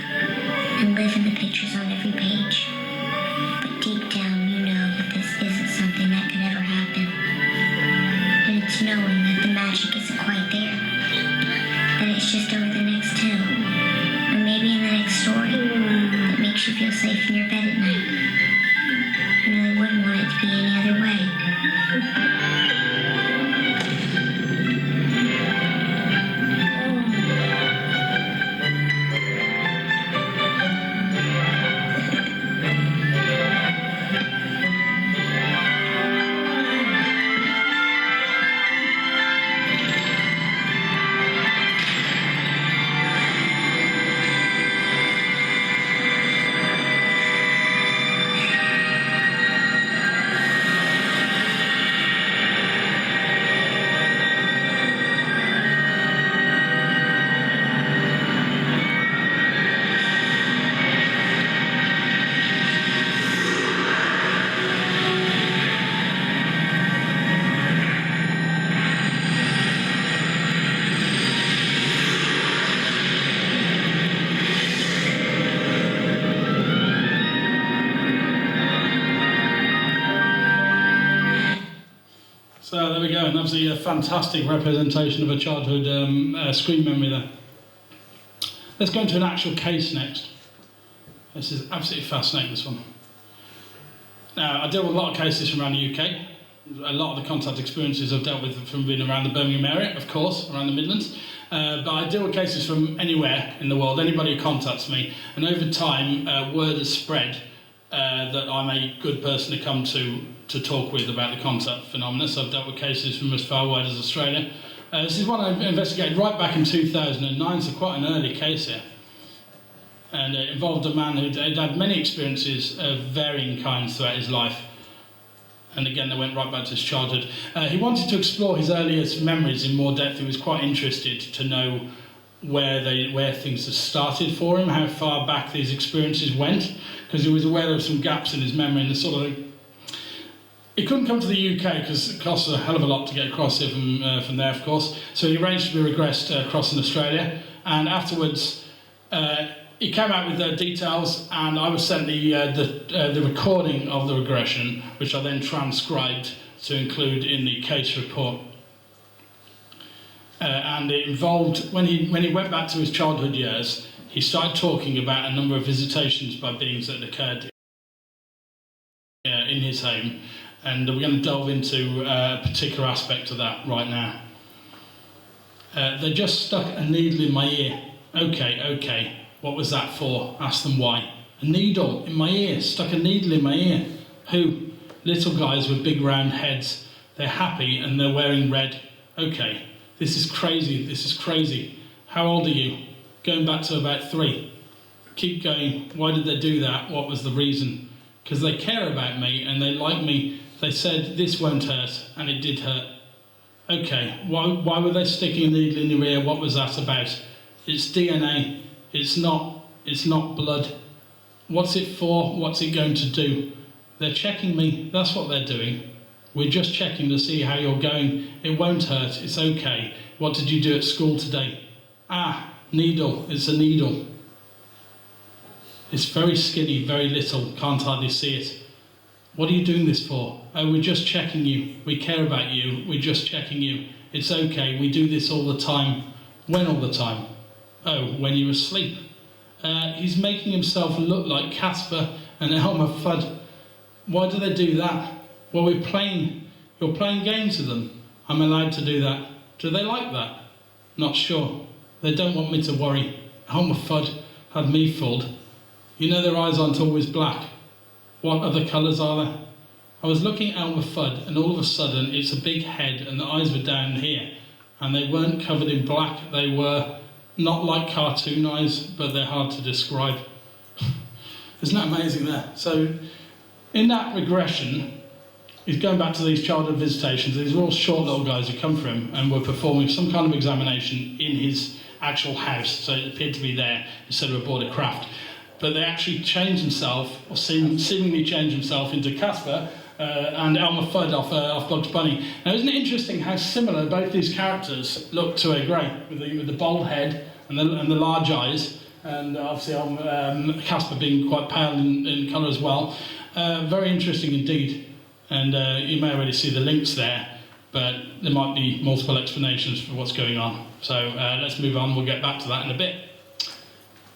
and live in the pictures on every page. But deep down you know that this isn't something that could ever happen. And it's knowing that the magic isn't quite there. That it's just over the next hill. Or maybe in the next story that makes you feel safe in your bed. an absolutely fantastic representation of a childhood screen memory there. Let's go into an actual case next. This is absolutely fascinating, this one. Now, I deal with a lot of cases from around the UK. A lot of the contact experiences I've dealt with from being around the Birmingham area, of course, around the Midlands. But I deal with cases from anywhere in the world, anybody who contacts me. And over time, word has spread that I'm a good person to come to talk with about the contact phenomena. So I've dealt with cases from as far wide as Australia. This is one I investigated right back in 2009, so quite an early case here. And it involved a man who'd had many experiences of varying kinds throughout his life. And again, they went right back to his childhood. He wanted to explore his earliest memories in more depth. He was quite interested to know where things had started for him, how far back these experiences went, because he was aware of some gaps in his memory and the sort of. He couldn't come to the UK because it costs a hell of a lot to get across here from there, of course. So he arranged to be regressed across in Australia, and afterwards he came out with the details, and I was sent the recording of the regression, which I then transcribed to include in the case report. And it involved, when he went back to his childhood years, he started talking about a number of visitations by beings that had occurred in his home. And we're going to delve into a particular aspect of that right now. They just stuck a needle in my ear. Okay. What was that for? Ask them why. A needle in my ear. Stuck a needle in my ear. Who? Little guys with big round heads. They're happy and they're wearing red. Okay. This is crazy. How old are you? Going back to about 3. Keep going. Why did they do that? What was the reason? Because they care about me and they like me. They said this won't hurt, and it did hurt. Okay, why were they sticking a needle in your ear? What was that about? It's DNA. It's not blood. What's it for? What's it going to do? They're checking me. That's what they're doing. We're just checking to see how you're going. It won't hurt. It's okay. What did you do at school today? Needle. It's a needle. It's very skinny, very little. Can't hardly see it. What are you doing this for? Oh, we're just checking you. We care about you. We're just checking you. It's okay. We do this all the time. When all the time? Oh, when you're asleep. He's making himself look like Casper and Elmer Fudd. Why do they do that? Well, you're playing games with them. I'm allowed to do that. Do they like that? Not sure. They don't want me to worry. Elmer Fudd had me fooled. You know their eyes aren't always black. What other colours are there? I was looking at Elmer Fudd, and all of a sudden it's a big head and the eyes were down here. And they weren't covered in black. They were not like cartoon eyes, but they're hard to describe. Isn't that amazing there? So in that regression, he's going back to these childhood visitations. These are all short little guys who come for him and were performing some kind of examination in his actual house. So it appeared to be there instead of aboard a craft. But they actually changed himself, or seemingly changed himself, into Casper and Elmer Fudd off Bugs Bunny. Now, isn't it interesting how similar both these characters look to a grey, with the bald head and the large eyes, and obviously Casper being quite pale in colour as well. Very interesting indeed. And you may already see the links there, but there might be multiple explanations for what's going on. So let's move on. We'll get back to that in a bit.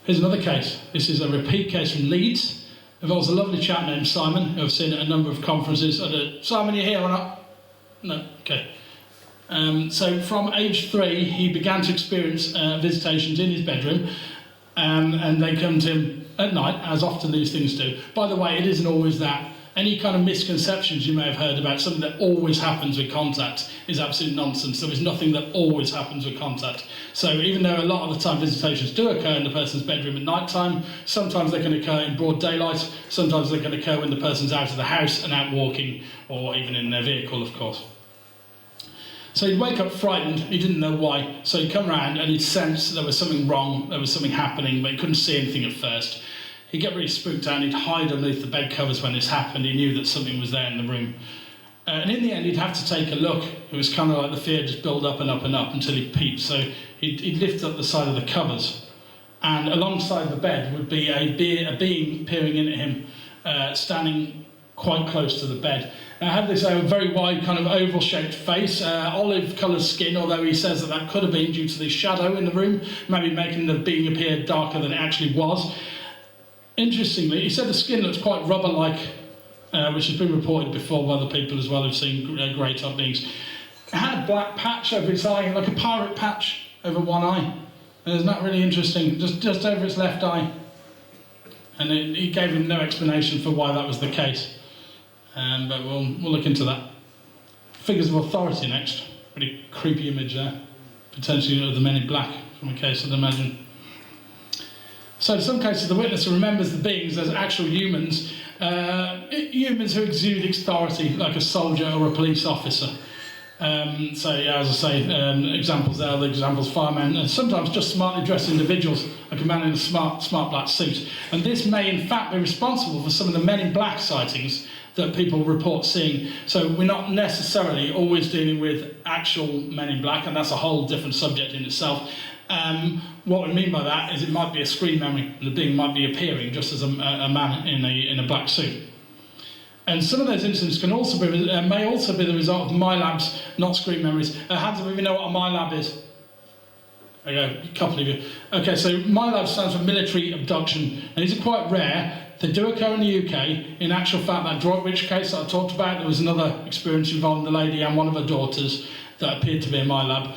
Here's another case. This is a repeat case from Leeds. It involves a lovely chap named Simon, who I've seen at a number of conferences. Simon, you here or not? No? Okay. So from age 3, he began to experience visitations in his bedroom, and they come to him at night, as often these things do. By the way, it isn't always that. Any kind of misconceptions you may have heard about something that always happens with contact is absolute nonsense. There is nothing that always happens with contact. So even though a lot of the time visitations do occur in the person's bedroom at night time, sometimes they can occur in broad daylight, sometimes they can occur when the person's out of the house and out walking, or even in their vehicle, of course. So he'd wake up frightened, he didn't know why, so he'd come round and he'd sense there was something wrong, there was something happening, but he couldn't see anything at first. He'd get really spooked out and he'd hide underneath the bed covers when this happened. He knew that something was there in the room. And in the end, he'd have to take a look. It was kind of like the fear just built up and up and up until he peeped. So he'd lift up the side of the covers. And alongside the bed would be a being peering in at him, standing quite close to the bed. Had this very wide kind of oval-shaped face, olive-coloured skin, although he says that that could have been due to the shadow in the room, maybe making the being appear darker than it actually was. Interestingly, he said the skin looks quite rubber-like, which has been reported before by other people as well who've seen grey-type beings. It had a black patch over its eye, like a pirate patch over one eye. And isn't that really interesting? Just over its left eye. And he gave him no explanation for why that was the case. But we'll look into that. Figures of authority next. Pretty creepy image there. Potentially of the men in black from a case, I'd imagine. So in some cases the witness remembers the beings as actual humans. Humans who exude authority, like a soldier or a police officer. So yeah, as I say, examples there, the examples firemen, and sometimes just smartly dressed individuals, like a man in a smart black suit. And this may in fact be responsible for some of the men in black sightings that people report seeing. So we're not necessarily always dealing with actual men in black, and that's a whole different subject in itself. What we mean by that is it might be a screen memory, and the being might be appearing just as a man in a black suit. And some of those incidents can also be, may also be the result of MyLabs, not screen memories. How do we even know what a MyLab is? Okay, a couple of you. Okay, so MyLab stands for military abduction, and these are quite rare. They do occur in the UK. In actual fact, that Droitwich case that I talked about, there was another experience involving the lady and one of her daughters that appeared to be a MyLab.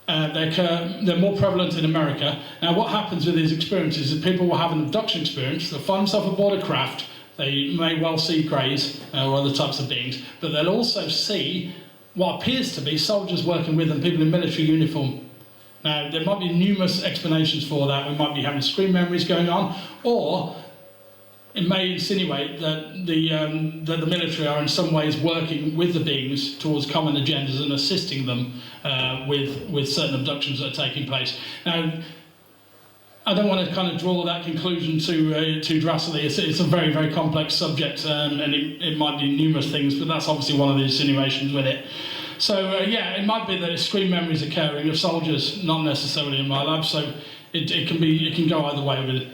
They're more prevalent in America. Now, what happens with these experiences is people will have an abduction experience. They'll find themselves aboard a craft. They may well see greys or other types of beings, but they'll also see what appears to be soldiers working with them, people in military uniform. Now, there might be numerous explanations for that. We might be having screen memories going on, or it may insinuate that the military are in some ways working with the beings towards common agendas and assisting them with certain abductions that are taking place. Now, I don't want to kind of draw that conclusion too drastically. It's a very, very complex subject, and it might be numerous things, but that's obviously one of the insinuations with it. So yeah, it might be that it's screen memories occurring of soldiers, not necessarily in MyLab. So it can go either way with it.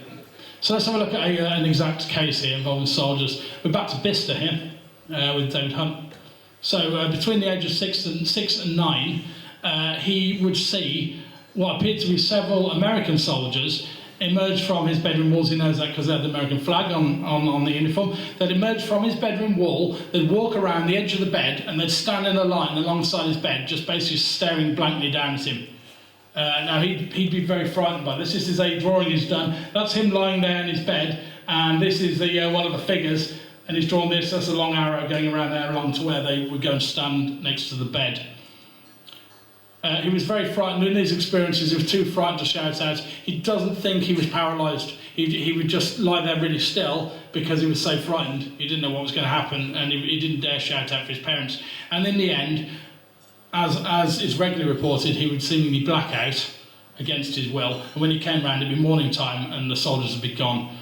So let's have a look at an exact case here involving soldiers. We're back to Bicester here with David Hunt. So between the age of 6 and 9, he would see what appeared to be several American soldiers emerge from his bedroom walls. He knows that because they had the American flag on the uniform. They'd emerge from his bedroom wall, they'd walk around the edge of the bed, and they'd stand in a line alongside his bed, just basically staring blankly down at him. Now, he'd be very frightened by this. This is a drawing he's done. That's him lying there in his bed, and this is one of the figures, and he's drawn this. That's a long arrow going around there along to where they would go and stand next to the bed. He was very frightened. In these experiences, he was too frightened to shout out. He doesn't think he was paralysed. He would just lie there really still because he was so frightened. He didn't know what was going to happen, and he didn't dare shout out for his parents. And in the end, as is regularly reported, he would seemingly black out against his will. And when he came round, it'd be morning time, and the soldiers would be gone.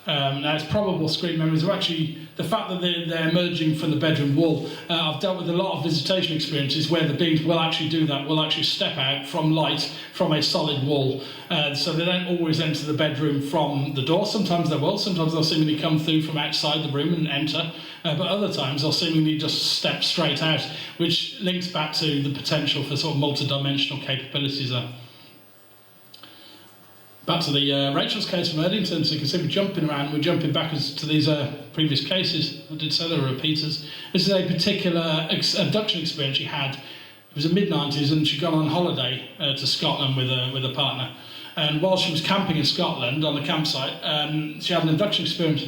Now, it's probable screen memories are actually the fact that they're emerging from the bedroom wall. I've dealt with a lot of visitation experiences where the beings will actually do that, will actually step out from light from a solid wall. So they don't always enter the bedroom from the door. Sometimes they will. Sometimes they'll seemingly come through from outside the room and enter. But other times they'll seemingly just step straight out, which links back to the potential for sort of multi-dimensional capabilities there. Back to the Rachel's case from Erdington, so you can see we're jumping around, we're jumping backwards to these previous cases. I did say there were repeaters. This is a particular abduction experience she had. It was the mid-90s, and she'd gone on holiday to Scotland with a partner. And while she was camping in Scotland on the campsite, she had an abduction experience.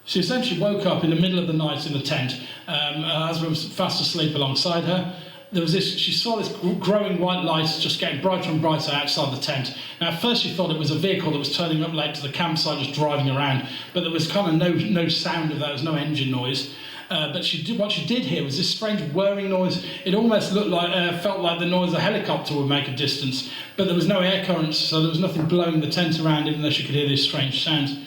She essentially woke up in the middle of the night in the tent. Her husband was fast asleep alongside her. She saw this growing white light just getting brighter and brighter outside the tent. Now, at first she thought it was a vehicle that was turning up late to the campsite, just driving around, but there was kind of no sound of that, there was no engine noise. But what she did hear was this strange whirring noise. It almost felt like the noise a helicopter would make a distance, but there was no air currents, so there was nothing blowing the tent around, even though she could hear these strange sounds.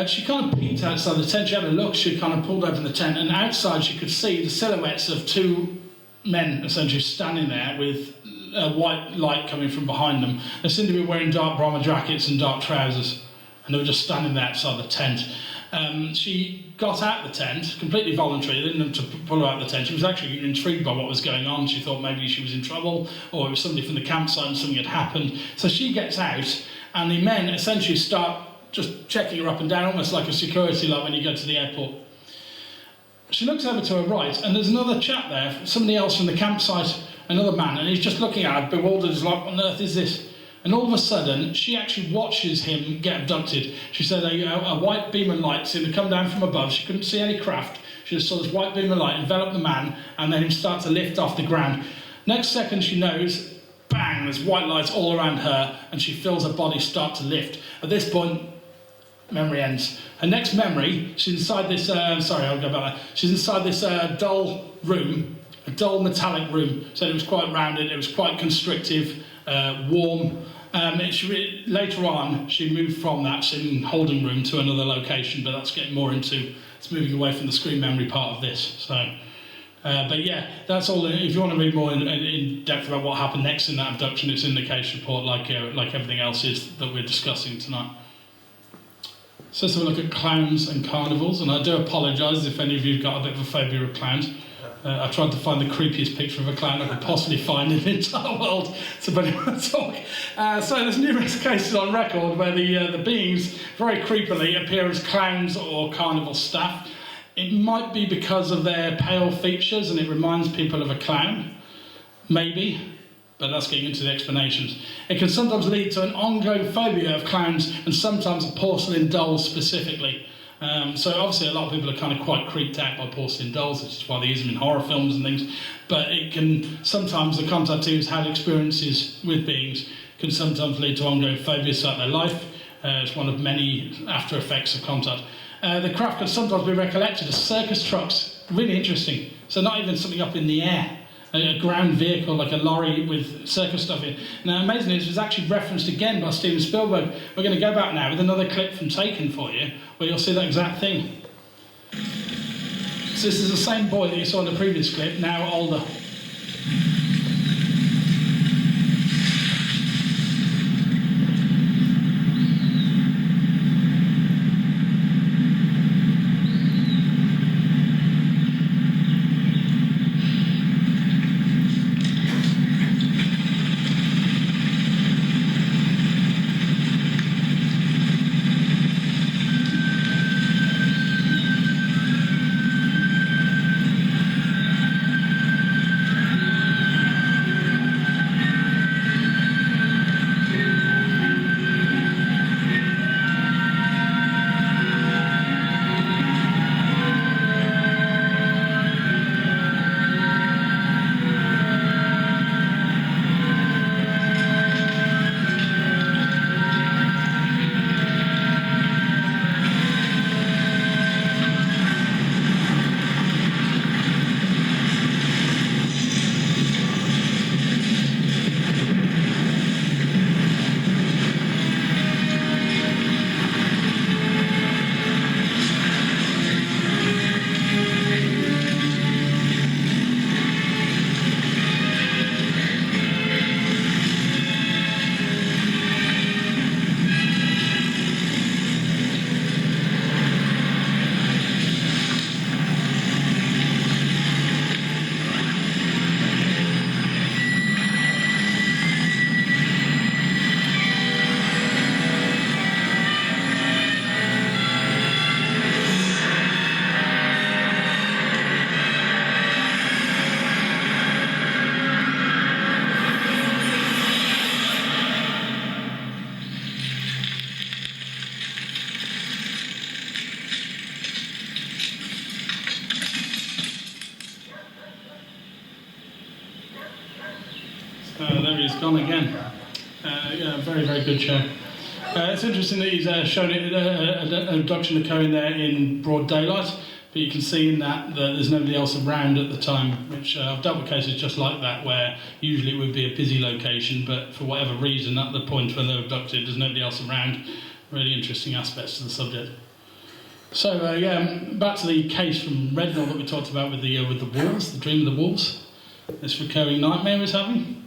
She kind of peeked outside the tent. She had a look. She kind of pulled open the tent, and outside she could see the silhouettes of two men essentially standing there with a white light coming from behind them. They seemed to be wearing dark bomber jackets and dark trousers, and they were just standing there outside the tent. She got out the tent, completely voluntary. They didn't have to pull her out the tent. She was actually intrigued by what was going on. She thought maybe she was in trouble, or it was somebody from the campsite and something had happened. So she gets out, and the men essentially start just checking her up and down, almost like a security like when you go to the airport. She looks over to her right, and there's another chap there, somebody else from the campsite, another man, and he's just looking at her, bewildered, he's like, what on earth is this? And all of a sudden, she actually watches him get abducted. She said a white beam of light seemed to come down from above. She couldn't see any craft. She just saw this white beam of light envelop the man, and then him start to lift off the ground. Next second, she knows, bang, there's white lights all around her, and she feels her body start to lift. At this point, memory ends. Her next memory, she's inside this, she's inside this dull room, a dull metallic room. So it was quite rounded, it was quite constrictive, warm. Later on, she moved from that same holding room to another location, but that's getting more into, it's moving away from the screen memory part of this. So, but yeah, that's all. If you want to read more in depth about what happened next in that abduction, it's in the case report, like everything else is that we're discussing tonight. So let's have a look at clowns and carnivals, and I do apologise if any of you have got a bit of a phobia of clowns. I tried to find the creepiest picture of a clown I could possibly find in the entire world to talk. So there's numerous cases on record where the beings very creepily appear as clowns or carnival staff. It might be because of their pale features and it reminds people of a clown, maybe, but that's getting into the explanations. It can sometimes lead to an ongoing phobia of clowns and sometimes porcelain dolls specifically. So obviously a lot of people are kind of quite creeped out by porcelain dolls, which is why they use them in horror films and things. But it can sometimes, the contact teams had experiences with beings, can sometimes lead to ongoing phobias throughout their life. It's one of many after effects of contact. The craft can sometimes be recollected as circus trucks. Really interesting. So not even something up in the air. A ground vehicle like a lorry with circus stuff in. Now, amazingly, this was actually referenced again by Steven Spielberg. We're going to go back now with another clip from Taken for you, where you'll see that exact thing. So this is the same boy that you saw in the previous clip, now older. There he's gone again. Yeah, very, very good show. It's interesting that he's shown it, an abduction occurring there in broad daylight, but you can see in that there's nobody else around at the time, which I've dealt with cases just like that, where usually it would be a busy location, but for whatever reason, at the point when they're abducted, there's nobody else around. Really interesting aspects to the subject. So, yeah, back to the case from Rednall that we talked about with the wolves, the dream of the wolves, this recurring nightmare he's having.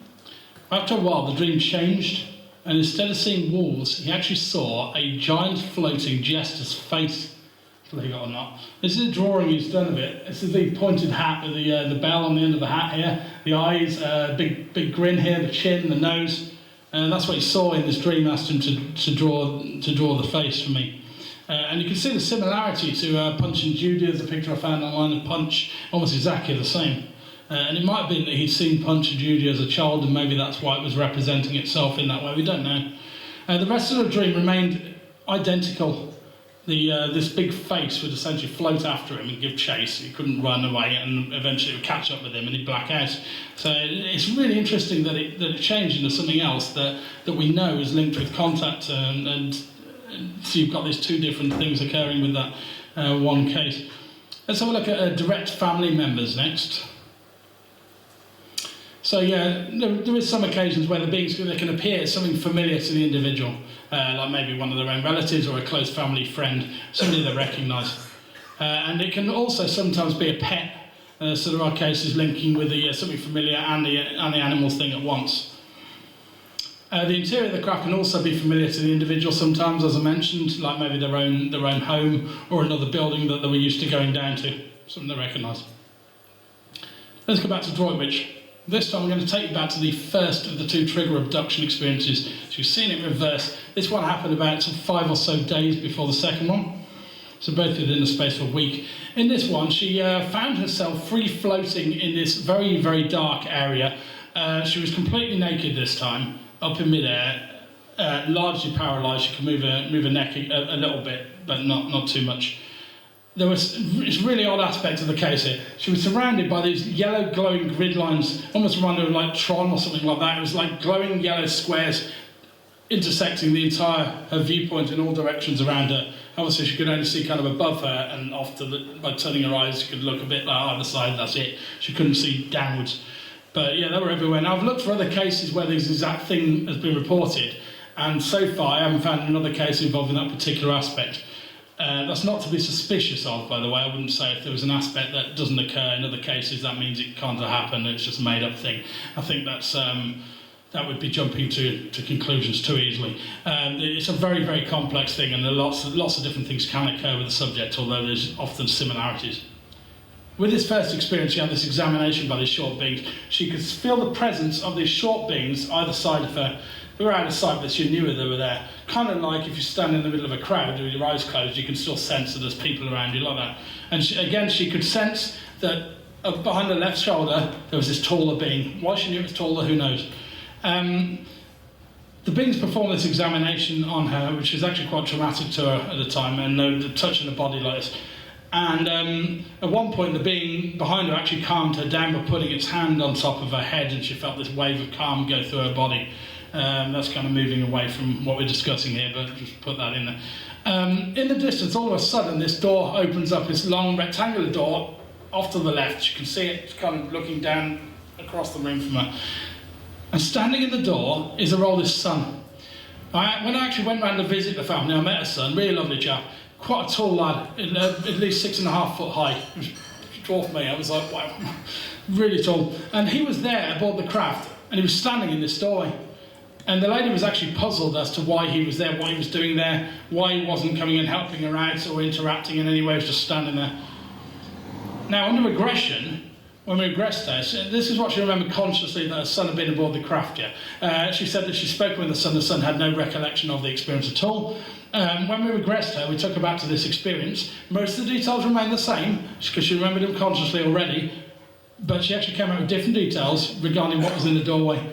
After a while, the dream changed, and instead of seeing wolves, he actually saw a giant floating jester's face believe it or not. This is a drawing he's done of it. This is the pointed hat with the bell on the end of the hat here, the eyes, big grin here, the chin, the nose. And that's what he saw in this dream. Asked him to draw the face for me. And you can see the similarity to Punch and Judy. There's a picture I found online of Punch, almost exactly the same. And it might have been that he'd seen Punch and Judy as a child, and maybe that's why it was representing itself in that way. We don't know. The rest of the dream remained identical. This big face would essentially float after him and give chase. He couldn't run away, and eventually it would catch up with him and he'd black out. So it's really interesting that it changed into something else that we know is linked with contact, and so you've got these two different things occurring with that one case. Let's have a look at direct family members next. So yeah, there is some occasions where the beings they can appear as something familiar to the individual, like maybe one of their own relatives or a close family friend, somebody they recognise. And it can also sometimes be a pet, so there are cases linking with the something familiar and the animal thing at once. The interior of the craft can also be familiar to the individual sometimes, as I mentioned, like maybe their own home or another building that they were used to going down to, something they recognise. Let's go back to Droitwich. This time I'm going to take you back to the first of the two trigger abduction experiences. So you've seen it in reverse. This one happened about 5 or so days before the second one. So both within the space of a week. In this one, she found herself free floating in this very, very dark area. She was completely naked this time, up in midair, largely paralysed. She could move her neck a little bit, but not too much. It's a really odd aspect of the case here. She was surrounded by these yellow glowing grid lines, almost reminded of like Tron or something like that. It was like glowing yellow squares intersecting the her viewpoint in all directions around her. Obviously she could only see kind of above her, and by turning her eyes she could look a bit like either side, that's it. She couldn't see downwards. But yeah, they were everywhere. Now I've looked for other cases where this exact thing has been reported, and so far I haven't found another case involving that particular aspect. That's not to be suspicious of, by the way. I wouldn't say if there was an aspect that doesn't occur in other cases, that means it can't have happened, it's just a made-up thing. I think that would be jumping to conclusions too easily. It's a very, very complex thing, and lots of different things can occur with the subject, although there's often similarities. With this first experience, she had this examination by these short beings. She could feel the presence of these short beings either side of her. They were out of sight, but she knew they were there. Kind of like if you stand in the middle of a crowd with your eyes closed, you can still sense that there's people around you like that. And she could sense that behind her left shoulder, there was this taller being. Why she knew it was taller, who knows? The beings performed this examination on her, which was actually quite traumatic to her at the time, and no touching the body like this. And at one point, the being behind her actually calmed her down by putting its hand on top of her head, and she felt this wave of calm go through her body. That's kind of moving away from what we're discussing here, but just put that in there. In the distance, all of a sudden, this door opens up, this long rectangular door off to the left. You can see it kind of looking down across the room from her. And standing in the door is her oldest son. When I actually went round to visit the family, I met her son, really lovely chap, quite a tall lad, at least 6.5 foot high. He dwarfed me. I was like, wow, really tall. And he was there aboard the craft, and he was standing in this doorway. And the lady was actually puzzled as to why he was there, what he was doing there, why he wasn't coming and helping her out or interacting in any way, he was just standing there. Now, under regression, when we regressed her, this is what she remembered consciously, that her son had been aboard the craft, yeah. She said that she'd spoken with the son had no recollection of the experience at all. When we regressed her, we took her back to this experience. Most of the details remained the same, because she remembered them consciously already, but she actually came out with different details regarding what was in the doorway.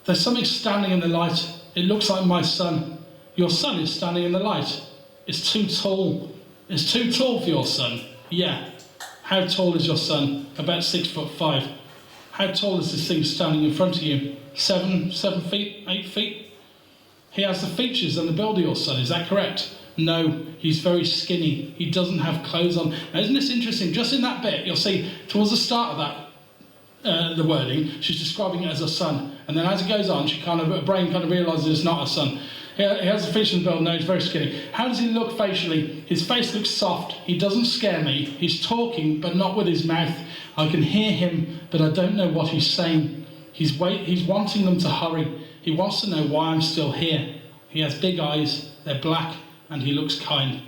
There's something standing in the light. It looks like my son. Your son is standing in the light. It's too tall. It's too tall for your son. Yeah. How tall is your son? About 6'5". How tall is this thing standing in front of you? 7 feet? 8 feet? He has the features and the build of your son, is that correct? No, he's very skinny. He doesn't have clothes on. Now, isn't this interesting? Just in that bit, you'll see towards the start of that, the wording, she's describing it as a son, and then as it goes on, her brain kind of realises it's not a son. He has a feature and build, no, he's very skinny. How does he look facially? His face looks soft, he doesn't scare me, he's talking, but not with his mouth. I can hear him, but I don't know what he's saying. He's wanting them to hurry. He wants to know why I'm still here. He has big eyes, they're black, and he looks kind.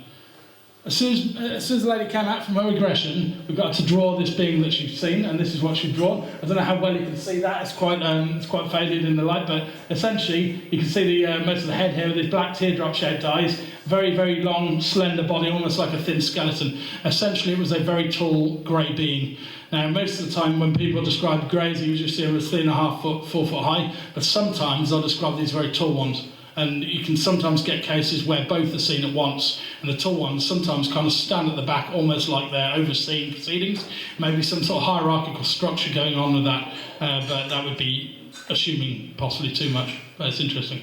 As soon as the lady came out from her regression, we got to draw this being that she'd seen, and this is what she'd drawn. I don't know how well you can see that, it's quite faded in the light, but essentially you can see the most of the head here with these black teardrop-shaped eyes, very, very long, slender body, almost like a thin skeleton. Essentially, it was a very tall, grey being. Now, most of the time when people describe greys, you usually see them as 3.5 foot, 4 foot high, but sometimes they'll describe these very tall ones. And you can sometimes get cases where both are seen at once, and the tall ones sometimes kind of stand at the back almost like they're overseeing proceedings. Maybe some sort of hierarchical structure going on with that, but that would be assuming possibly too much, but it's interesting.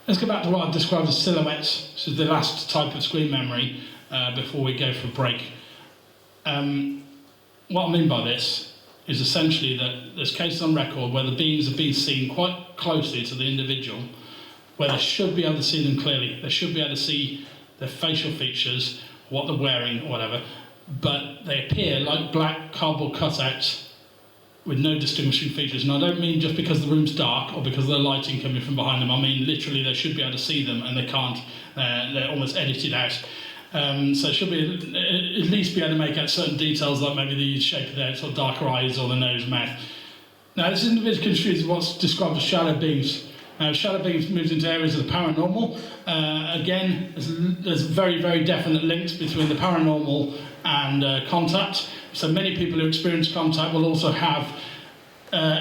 Let's go back to what I've described as silhouettes. This is the last type of screen memory before we go for a break. What I mean by this is essentially that there's cases on record where the beings have been seen quite closely to the individual, where they should be able to see them clearly. They should be able to see their facial features, what they're wearing, or whatever, but they appear like black cardboard cutouts with no distinguishing features. And I don't mean just because the room's dark or because of the lighting coming from behind them. I mean literally they should be able to see them and they can't. They're almost edited out. So it should be at least be able to make out certain details, like maybe the shape of their sort of darker eyes or the nose, mouth. Now, this individual confused what's described as shadow beings. Shadow beings moves into areas of the paranormal. Again, there's very, very definite links between the paranormal and contact. So many people who experience contact will also have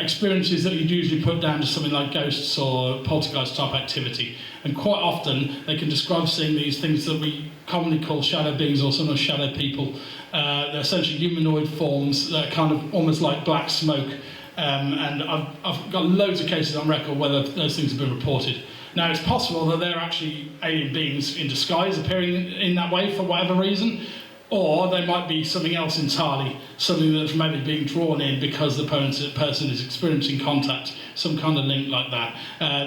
experiences that you'd usually put down to something like ghosts or poltergeist type activity. And quite often they can describe seeing these things that we commonly call shadow beings or sometimes shadow people. They're essentially humanoid forms that are kind of almost like black smoke. And I've got loads of cases on record where those things have been reported. Now, it's possible that they're actually alien beings in disguise appearing in that way for whatever reason, or they might be something else entirely, something that's maybe being drawn in because the person is experiencing contact, some kind of link like that.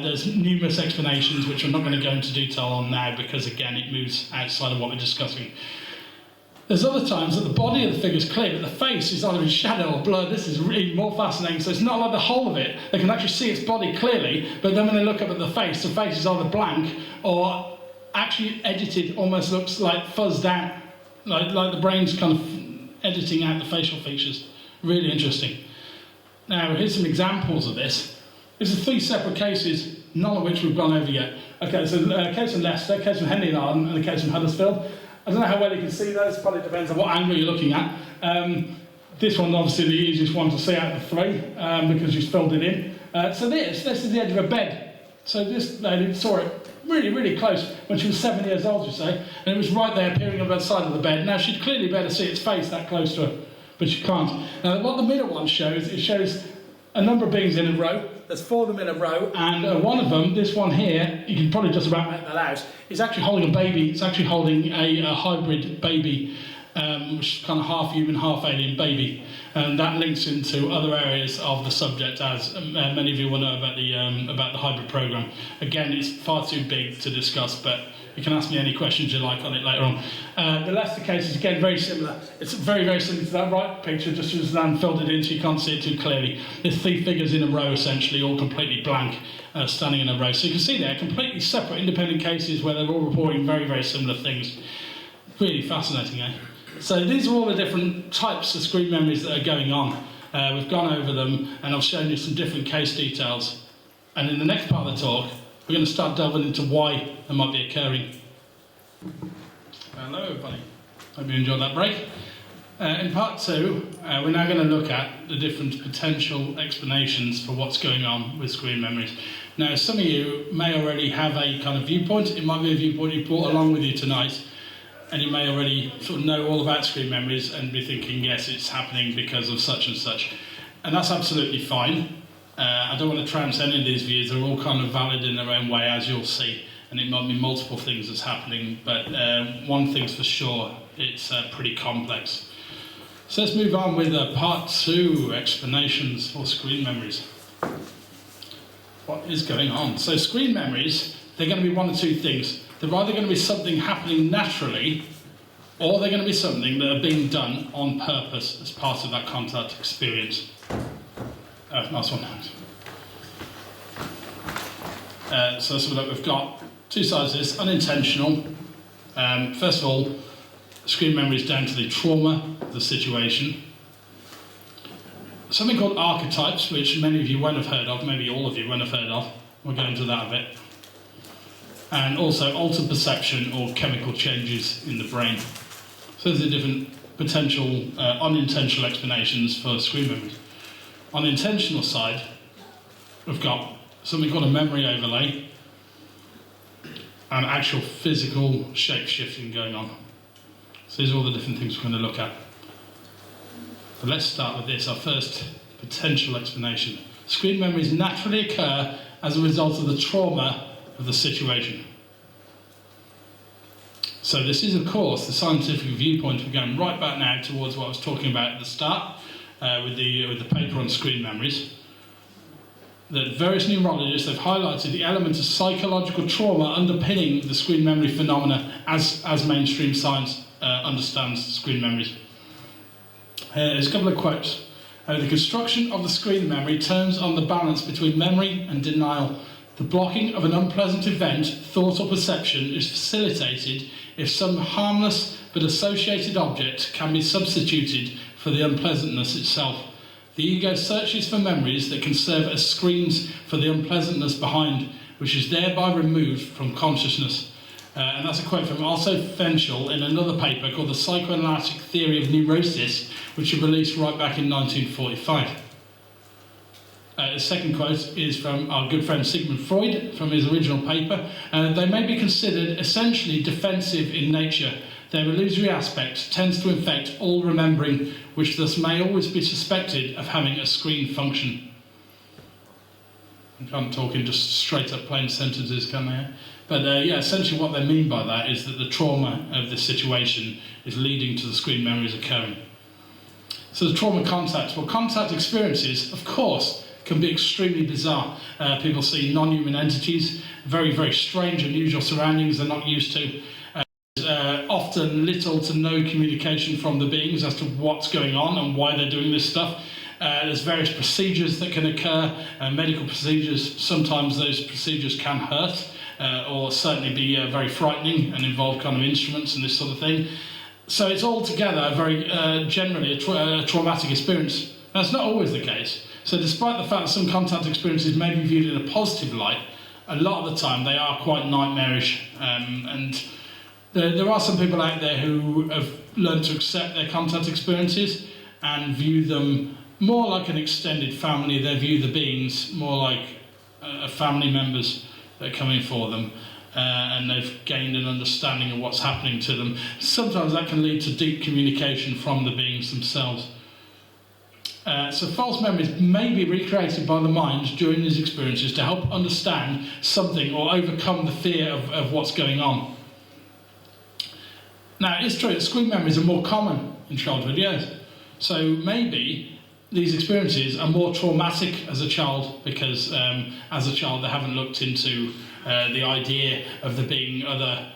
There's numerous explanations which I'm not going to go into detail on now because, again, it moves outside of what we're discussing. There's other times that the body of the figure is clear, but the face is either in shadow or blurred. This is really more fascinating. So it's not like the whole of it. They can actually see its body clearly, but then when they look up at the face is either blank or actually edited, almost looks like fuzzed out, like the brain's kind of editing out the facial features. Really interesting. Now, here's some examples of this. This is 3 separate cases, none of which we've gone over yet. Okay, so a case in Leicester, a case in Henley and Arden, and a case in Huddersfield. I don't know how well you can see those, probably depends on what angle you're looking at. This one's obviously the easiest one to see out of the 3 because you've filled it in. So this is the edge of a bed. So this lady saw it really, really close when she was 7 years old, you say, and it was right there appearing on the side of the bed. Now, she'd clearly be able to see its face that close to her, but she can't. Now, what the middle one shows, it shows a number of beings in a row. There's 4 of them in a row, and one of them, this one here, you can probably just about make that out, is actually holding a baby. It's actually holding a hybrid baby, which is kind of half human, half alien baby. And that links into other areas of the subject, as many of you will know about the hybrid program. Again, it's far too big to discuss, but you can ask me any questions you like on it later on. The Leicester case is, again, very similar. It's very, very similar to that right picture, just as Dan filled it in so you can't see it too clearly. There's 3 figures in a row, essentially, all completely blank, standing in a row. So you can see they're completely separate, independent cases where they're all reporting very, very similar things. Really fascinating, eh? So these are all the different types of screen memories that are going on. We've gone over them, and I've shown you some different case details. And in the next part of the talk, we're going to start delving into why they might be occurring. Hello, everybody. Hope you enjoyed that break. In part 2, we're now going to look at the different potential explanations for what's going on with screen memories. Now, some of you may already have a kind of viewpoint. It might be a viewpoint you brought along with you tonight, and you may already sort of know all about screen memories and be thinking, yes, it's happening because of such and such. And that's absolutely fine. I don't want to trounce any of these views. They're all kind of valid in their own way, as you'll see. And it might be multiple things that's happening, but one thing's for sure, it's pretty complex. So let's move on with part 2, explanations for screen memories. What is going on? So screen memories, they're going to be one of 2 things. They're either going to be something happening naturally, or they're going to be something that are being done on purpose as part of that contact experience. Nice one. So we've got 2 sides of this: unintentional First of all, screen memory is down to the trauma of the situation. Something called archetypes, which many of you won't have heard of, maybe all of you won't have heard of. We'll go into that a bit. And also altered perception or chemical changes in the brain. So those are different potential unintentional explanations for screen memories. On the intentional side, we've got something called a memory overlay and actual physical shape-shifting going on. So these are all the different things we're going to look at. But let's start with this, our first potential explanation. Screen memories naturally occur as a result of the trauma of the situation. So this is, of course, the scientific viewpoint. We're going right back now towards what I was talking about at the start with the paper on screen memories. That various neurologists have highlighted the element of psychological trauma underpinning the screen memory phenomena as mainstream science understands screen memories. There's a couple of quotes. The construction of the screen memory turns on the balance between memory and denial. The blocking of an unpleasant event, thought or perception is facilitated if some harmless but associated object can be substituted for the unpleasantness itself. The ego searches for memories that can serve as screens for the unpleasantness behind, which is thereby removed from consciousness. And that's a quote from also Fictional in another paper called The Psychoanalytic Theory of Neurosis, which was released right back in 1945. The second quote is from our good friend Sigmund Freud from his original paper. They may be considered essentially defensive in nature. Their illusory aspect tends to infect all remembering, which thus may always be suspected of having a screen function. I can't talk in just straight up plain sentences, can they? But yeah, essentially what they mean by that is that the trauma of the situation is leading to the screen memories occurring. So the trauma contact, well, contact experiences, of course, can be extremely bizarre. People see non-human entities, very, very strange, unusual surroundings they're not used to. Often little to no communication from the beings as to what's going on and why they're doing this stuff. There's various procedures that can occur, medical procedures. Sometimes those procedures can hurt or certainly be very frightening and involve kind of instruments and this sort of thing. So it's altogether very generally a traumatic experience. That's not always the case. So despite the fact that some contact experiences may be viewed in a positive light, a lot of the time they are quite nightmarish. And there are some people out there who have learned to accept their contact experiences and view them more like an extended family. They view the beings more like family members that are coming for them. And they've gained an understanding of what's happening to them. Sometimes that can lead to deep communication from the beings themselves. So false memories may be recreated by the mind during these experiences to help understand something or overcome the fear of what's going on. Now, it's true that screen memories are more common in childhood, yes. So maybe these experiences are more traumatic as a child because as a child they haven't looked into the idea of there being other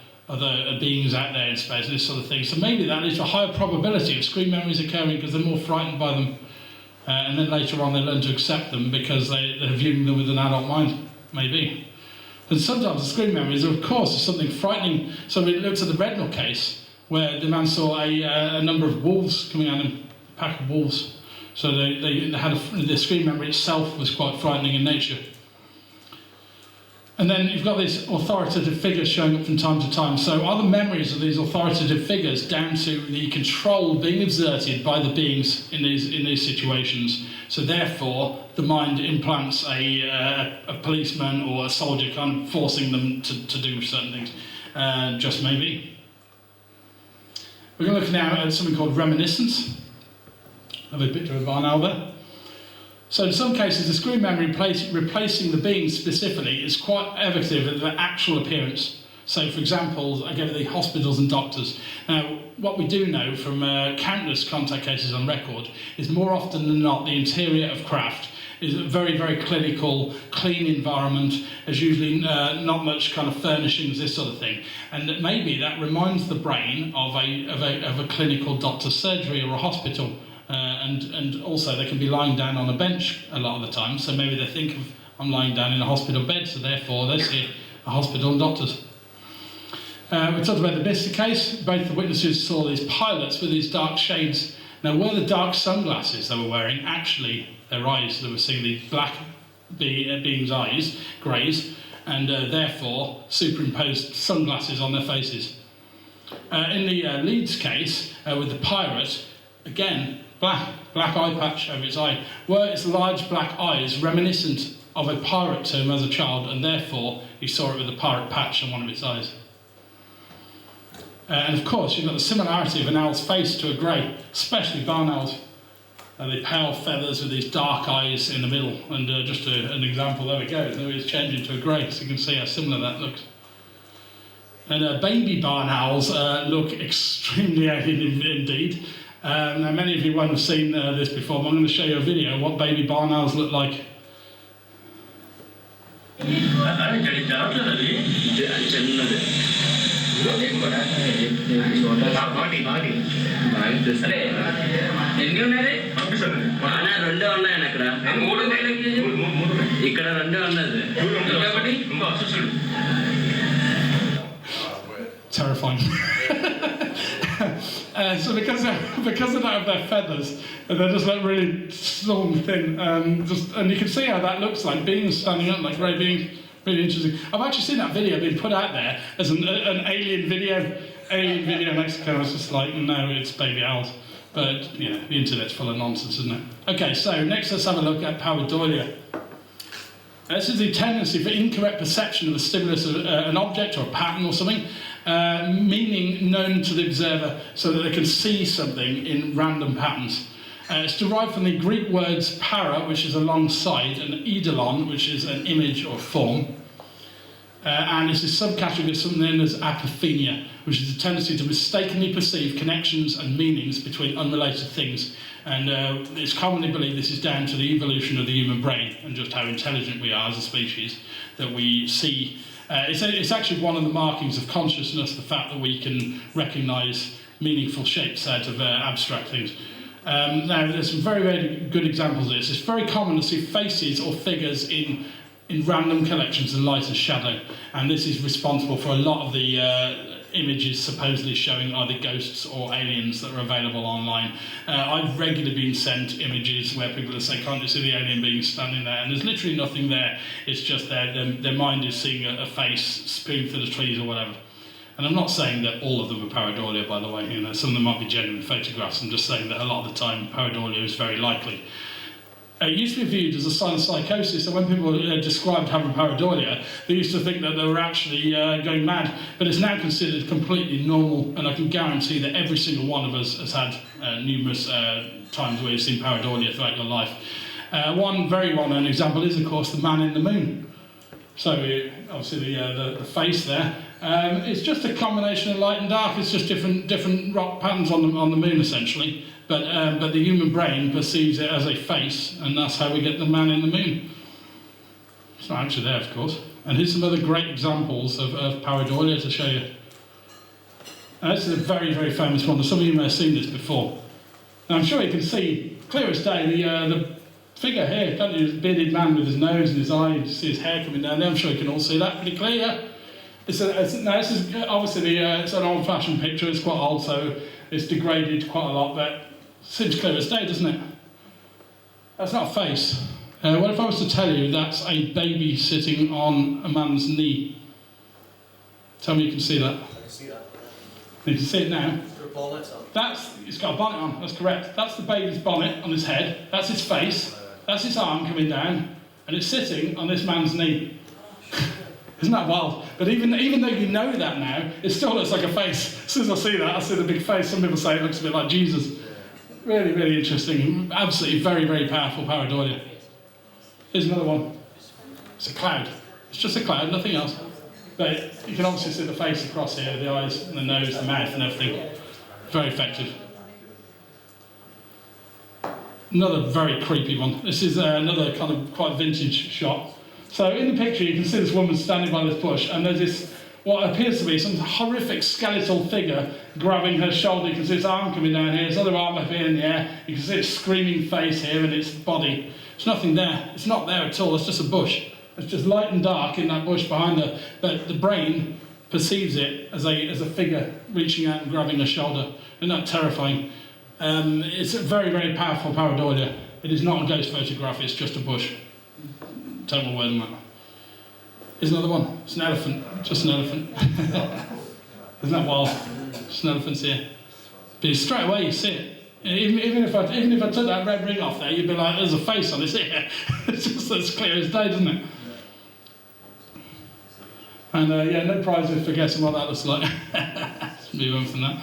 beings out there in space and this sort of thing. So maybe that leads to a higher probability of screen memories occurring because they're more frightened by them. And then later on they learn to accept them because they're viewing them with an adult mind, maybe. And sometimes the screen memories, of course, is something frightening. So we looked at the Retinal case where the man saw a number of wolves coming at him, a pack of wolves. So they had the screen memory itself was quite frightening in nature. And then you've got these authoritative figures showing up from time to time. So are the memories of these authoritative figures down to the control being exerted by the beings in these situations? So therefore, the mind implants a policeman or a soldier, kind of forcing them to do certain things. Just maybe. We're going to look now at something called reminiscence. I have a picture of Van Alba. So in some cases, the screen memory replacing the being specifically is quite evocative of their actual appearance. So, for example, I go to the hospitals and doctors. Now, what we do know from countless contact cases on record is more often than not the interior of craft is a very, very clinical, clean environment. There's usually not much kind of furnishings, this sort of thing. And that maybe that reminds the brain of a clinical doctor's surgery or a hospital. And also they can be lying down on a bench a lot of the time, so maybe they think I'm lying down in a hospital bed, so therefore they see a hospital and doctors. We talked about the Bicester case. Both the witnesses saw these pilots with these dark shades. Now, were the dark sunglasses they were wearing actually their eyes? They were seeing these black beings' eyes, greys, and therefore superimposed sunglasses on their faces. In the Leeds case, with the pirate, again, black eye patch over its eye. Were its large black eyes reminiscent of a pirate to him as a child, and therefore he saw it with a pirate patch on one of its eyes? And of course, you've got the similarity of an owl's face to a grey, especially barn owls. The pale feathers with these dark eyes in the middle, and just an example, there we go, there it's changing to a grey, so you can see how similar that looks. And baby barn owls look extremely alien indeed. Now, many of you won't have seen this before, but I'm going to show you a video of what baby barn owls look like. Terrifying. So because of that of their feathers, they just look really small and thin. And you can see how that looks like beings standing up like grey beings. Really interesting. I've actually seen that video being put out there as an alien video in Mexico. I was just like, no, it's baby owls. But, you know, the internet's full of nonsense, isn't it? Okay, so next let's have a look at pareidolia. This is the tendency for incorrect perception of a stimulus of an object or a pattern or something, meaning known to the observer so that they can see something in random patterns. It's derived from the Greek words para, which is alongside, and eidolon, which is an image or form. And it's a subcategory of something known as apophenia, which is a tendency to mistakenly perceive connections and meanings between unrelated things. And it's commonly believed this is down to the evolution of the human brain and just how intelligent we are as a species, that we see. It's actually one of the markings of consciousness, the fact that we can recognise meaningful shapes out of abstract things. Now, there's some very, very good examples of this. It's very common to see faces or figures in random collections of light and shadow, and this is responsible for a lot of the images supposedly showing either ghosts or aliens that are available online. I've regularly been sent images where people will say, can't you see the alien being standing there? And there's literally nothing there. It's just their mind is seeing a face spewing through the trees or whatever. And I'm not saying that all of them are pareidolia, by the way. You know, some of them might be genuine photographs. I'm just saying that a lot of the time pareidolia is very likely. It used to be viewed as a sign of psychosis, so when people described having pareidolia, they used to think that they were actually going mad. But it's now considered completely normal, and I can guarantee that every single one of us has had numerous times where you've seen pareidolia throughout your life. One very well-known example is, of course, the man in the moon. So obviously the face there. It's just a combination of light and dark. It's just different rock patterns on the moon, essentially. But the human brain perceives it as a face, and that's how we get the man in the moon. It's not actually there, of course. And here's some other great examples of pareidolia to show you. This is a very, very famous one. Some of you may have seen this before. Now, I'm sure you can see, clear as day, the figure here, can't you? This bearded man with his nose and his eye, you see his hair coming down there. I'm sure you can all see that pretty clear. This is obviously it's an old-fashioned picture. It's quite old, so it's degraded quite a lot, but seems clear as day, doesn't it? That's not a face. What if I was to tell you that's a baby sitting on a man's knee? Tell me you can see that. I can see that. You can see it now. It's got a bonnet on. It's got a bonnet on, that's correct. That's the baby's bonnet on his head. That's his face. That's his arm coming down. And it's sitting on this man's knee. Isn't that wild? But even though you know that now, it still looks like a face. As soon as I see that, I see the big face. Some people say it looks a bit like Jesus. Really, really interesting. Absolutely very, very powerful pareidolia. Here's another one. It's a cloud. It's just a cloud, nothing else. But you can obviously see the face across here, the eyes and the nose, the mouth and everything. Very effective. Another very creepy one. This is another kind of quite vintage shot. So in the picture you can see this woman standing by this bush, and there's this, what appears to be some horrific skeletal figure grabbing her shoulder. You can see its arm coming down here, its other arm up here in the air. You can see its screaming face here and its body. There's nothing there. It's not there at all. It's just a bush. It's just light and dark in that bush behind her. But the brain perceives it as a figure reaching out and grabbing a shoulder. Isn't that terrifying? It's a very, very powerful pareidolia. It is not a ghost photograph, it's just a bush. Take my word on that. Here's another one. It's an elephant, just an elephant. Isn't that wild? Just an elephant's here. But straight away you see it. Even if I took that red ring off there, you'd be like, there's a face on his ear. It's just as clear as day, doesn't it? And yeah, no prizes for guessing what that looks like. Let's move on from that.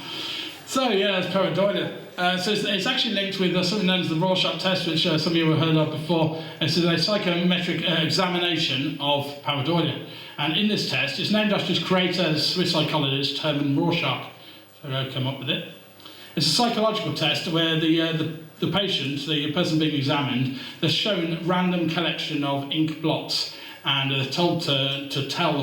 So yeah, that's pareidolia. So it's actually linked with something known as the Rorschach test, which some of you have heard of before. It's a psychometric examination of pareidolia. And in this test, it's named after its creator, the Swiss psychologist Hermann Rorschach. So I come up with it. It's a psychological test where the patient, the person being examined, they're shown random collection of ink blots, and they're told to tell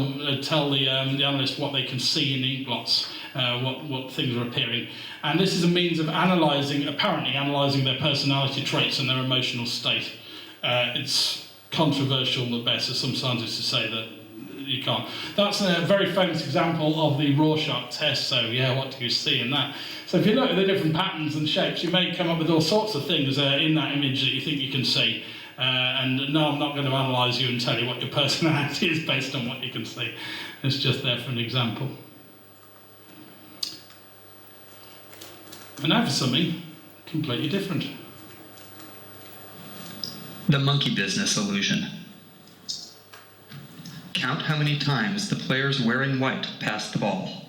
the analyst what they can see in the ink blots, what things are appearing. And this is a means of apparently analysing their personality traits and their emotional state. It's controversial at best, as some scientists say that you can't. That's a very famous example of the Rorschach test, so yeah, what do you see in that? So if you look at the different patterns and shapes, you may come up with all sorts of things in that image that you think you can see. And no, I'm not going to analyse you and tell you what your personality is based on what you can see. It's just there for an example. And now for something completely different. The monkey business illusion. Count how many times the players wearing white pass the ball.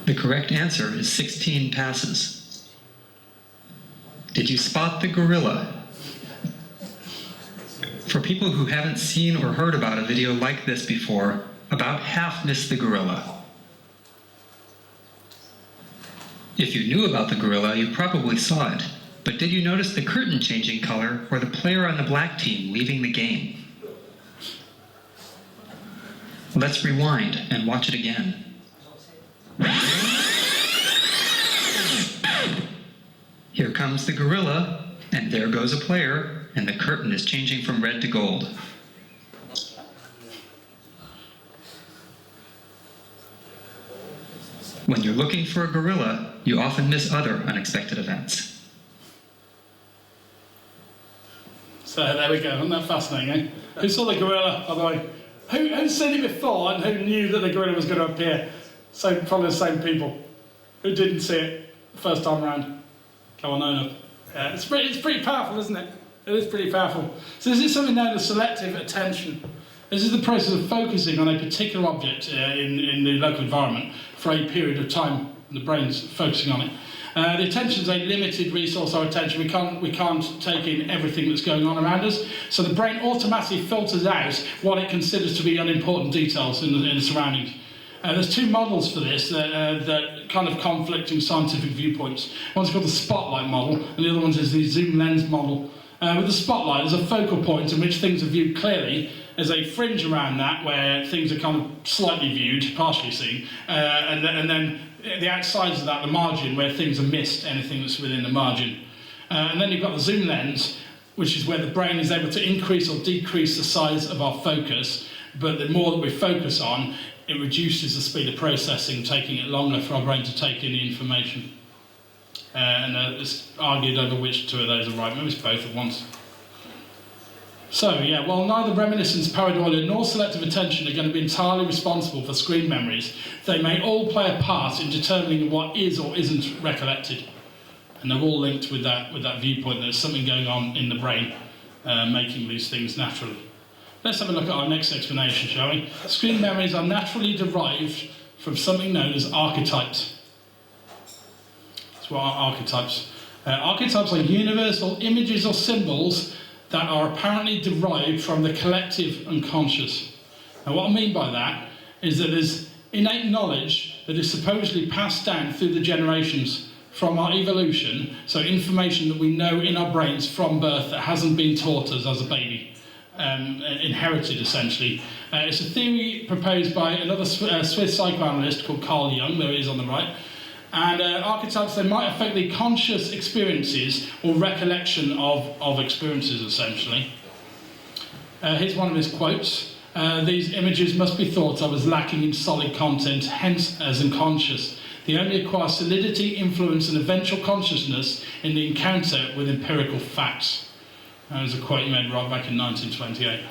The correct answer is 16 passes. Did you spot the gorilla? For people who haven't seen or heard about a video like this before, about half missed the gorilla. If you knew about the gorilla, you probably saw it. But did you notice the curtain changing color or the player on the black team leaving the game? Let's rewind and watch it again. Here comes the gorilla, and there goes a player, and the curtain is changing from red to gold. When you're looking for a gorilla, you often miss other unexpected events. So there we go, isn't that fascinating, eh? Who saw the gorilla, by the way? Who's seen it before and who knew that the gorilla was going to appear? So probably the same people. Who didn't see it the first time around? Come on, own up. Yeah, it's pretty powerful, isn't it? It is pretty powerful. So this is something known as selective attention. This is the process of focusing on a particular object in the local environment for a period of time. The brain's focusing on it. The attention is a limited resource, our attention. We can't take in everything that's going on around us. So the brain automatically filters out what it considers to be unimportant details in the surroundings. There's two models for this that kind of conflicting scientific viewpoints. One's called the spotlight model, and the other one is the zoom lens model. With the spotlight, there's a focal point in which things are viewed clearly. There's a fringe around that where things are kind of slightly viewed, partially seen, and then the outsides of that, the margin, where things are missed, anything that's within the margin. And then you've got the zoom lens, which is where the brain is able to increase or decrease the size of our focus, but the more that we focus on, it reduces the speed of processing, taking it longer for our brain to take in the information. And it's argued over which two of those are right. Maybe it's both at once. So, yeah, while neither reminiscence, pareidolia, nor selective attention are going to be entirely responsible for screen memories, they may all play a part in determining what is or isn't recollected. And they're all linked with that viewpoint. There's something going on in the brain making these things naturally. Let's have a look at our next explanation, shall we? Screen memories are naturally derived from something known as archetypes. That's what are archetypes. Archetypes are universal images or symbols that are apparently derived from the collective unconscious. And what I mean by that is that there's innate knowledge that is supposedly passed down through the generations from our evolution, so information that we know in our brains from birth that hasn't been taught us as a baby, inherited essentially. It's a theory proposed by another Swiss psychoanalyst called Carl Jung, there he is on the right. And archetypes, they might affect the conscious experiences or recollection of experiences essentially. Here's one of his quotes. These images must be thought of as lacking in solid content, hence as unconscious. They only acquire solidity, influence and eventual consciousness in the encounter with empirical facts. That was a quote he made right back in 1928.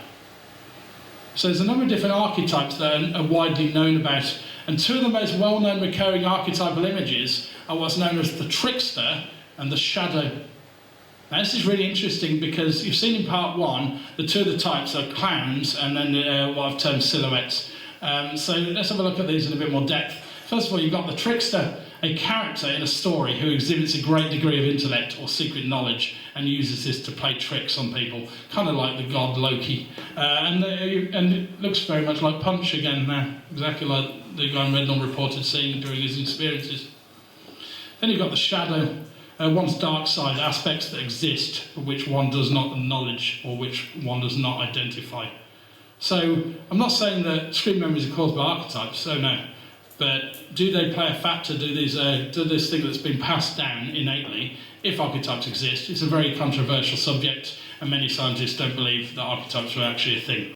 So there's a number of different archetypes that are widely known about, and two of the most well-known recurring archetypal images are what's known as the trickster and the shadow. Now this is really interesting because you've seen in part one, the two of the types are clowns and then what I've termed silhouettes. So let's have a look at these in a bit more depth. First of all, you've got the trickster, a character in a story who exhibits a great degree of intellect or secret knowledge and uses this to play tricks on people, kind of like the god Loki. And it looks very much like Punch again now, exactly like the guy in Rednall reported seeing during his experiences. Then you've got the shadow, one's dark side, aspects that exist but which one does not acknowledge or which one does not identify. So I'm not saying that screen memories are caused by archetypes, so no. But do they play a factor? Do this thing that's been passed down innately, if archetypes exist? It's a very controversial subject, and many scientists don't believe that archetypes are actually a thing.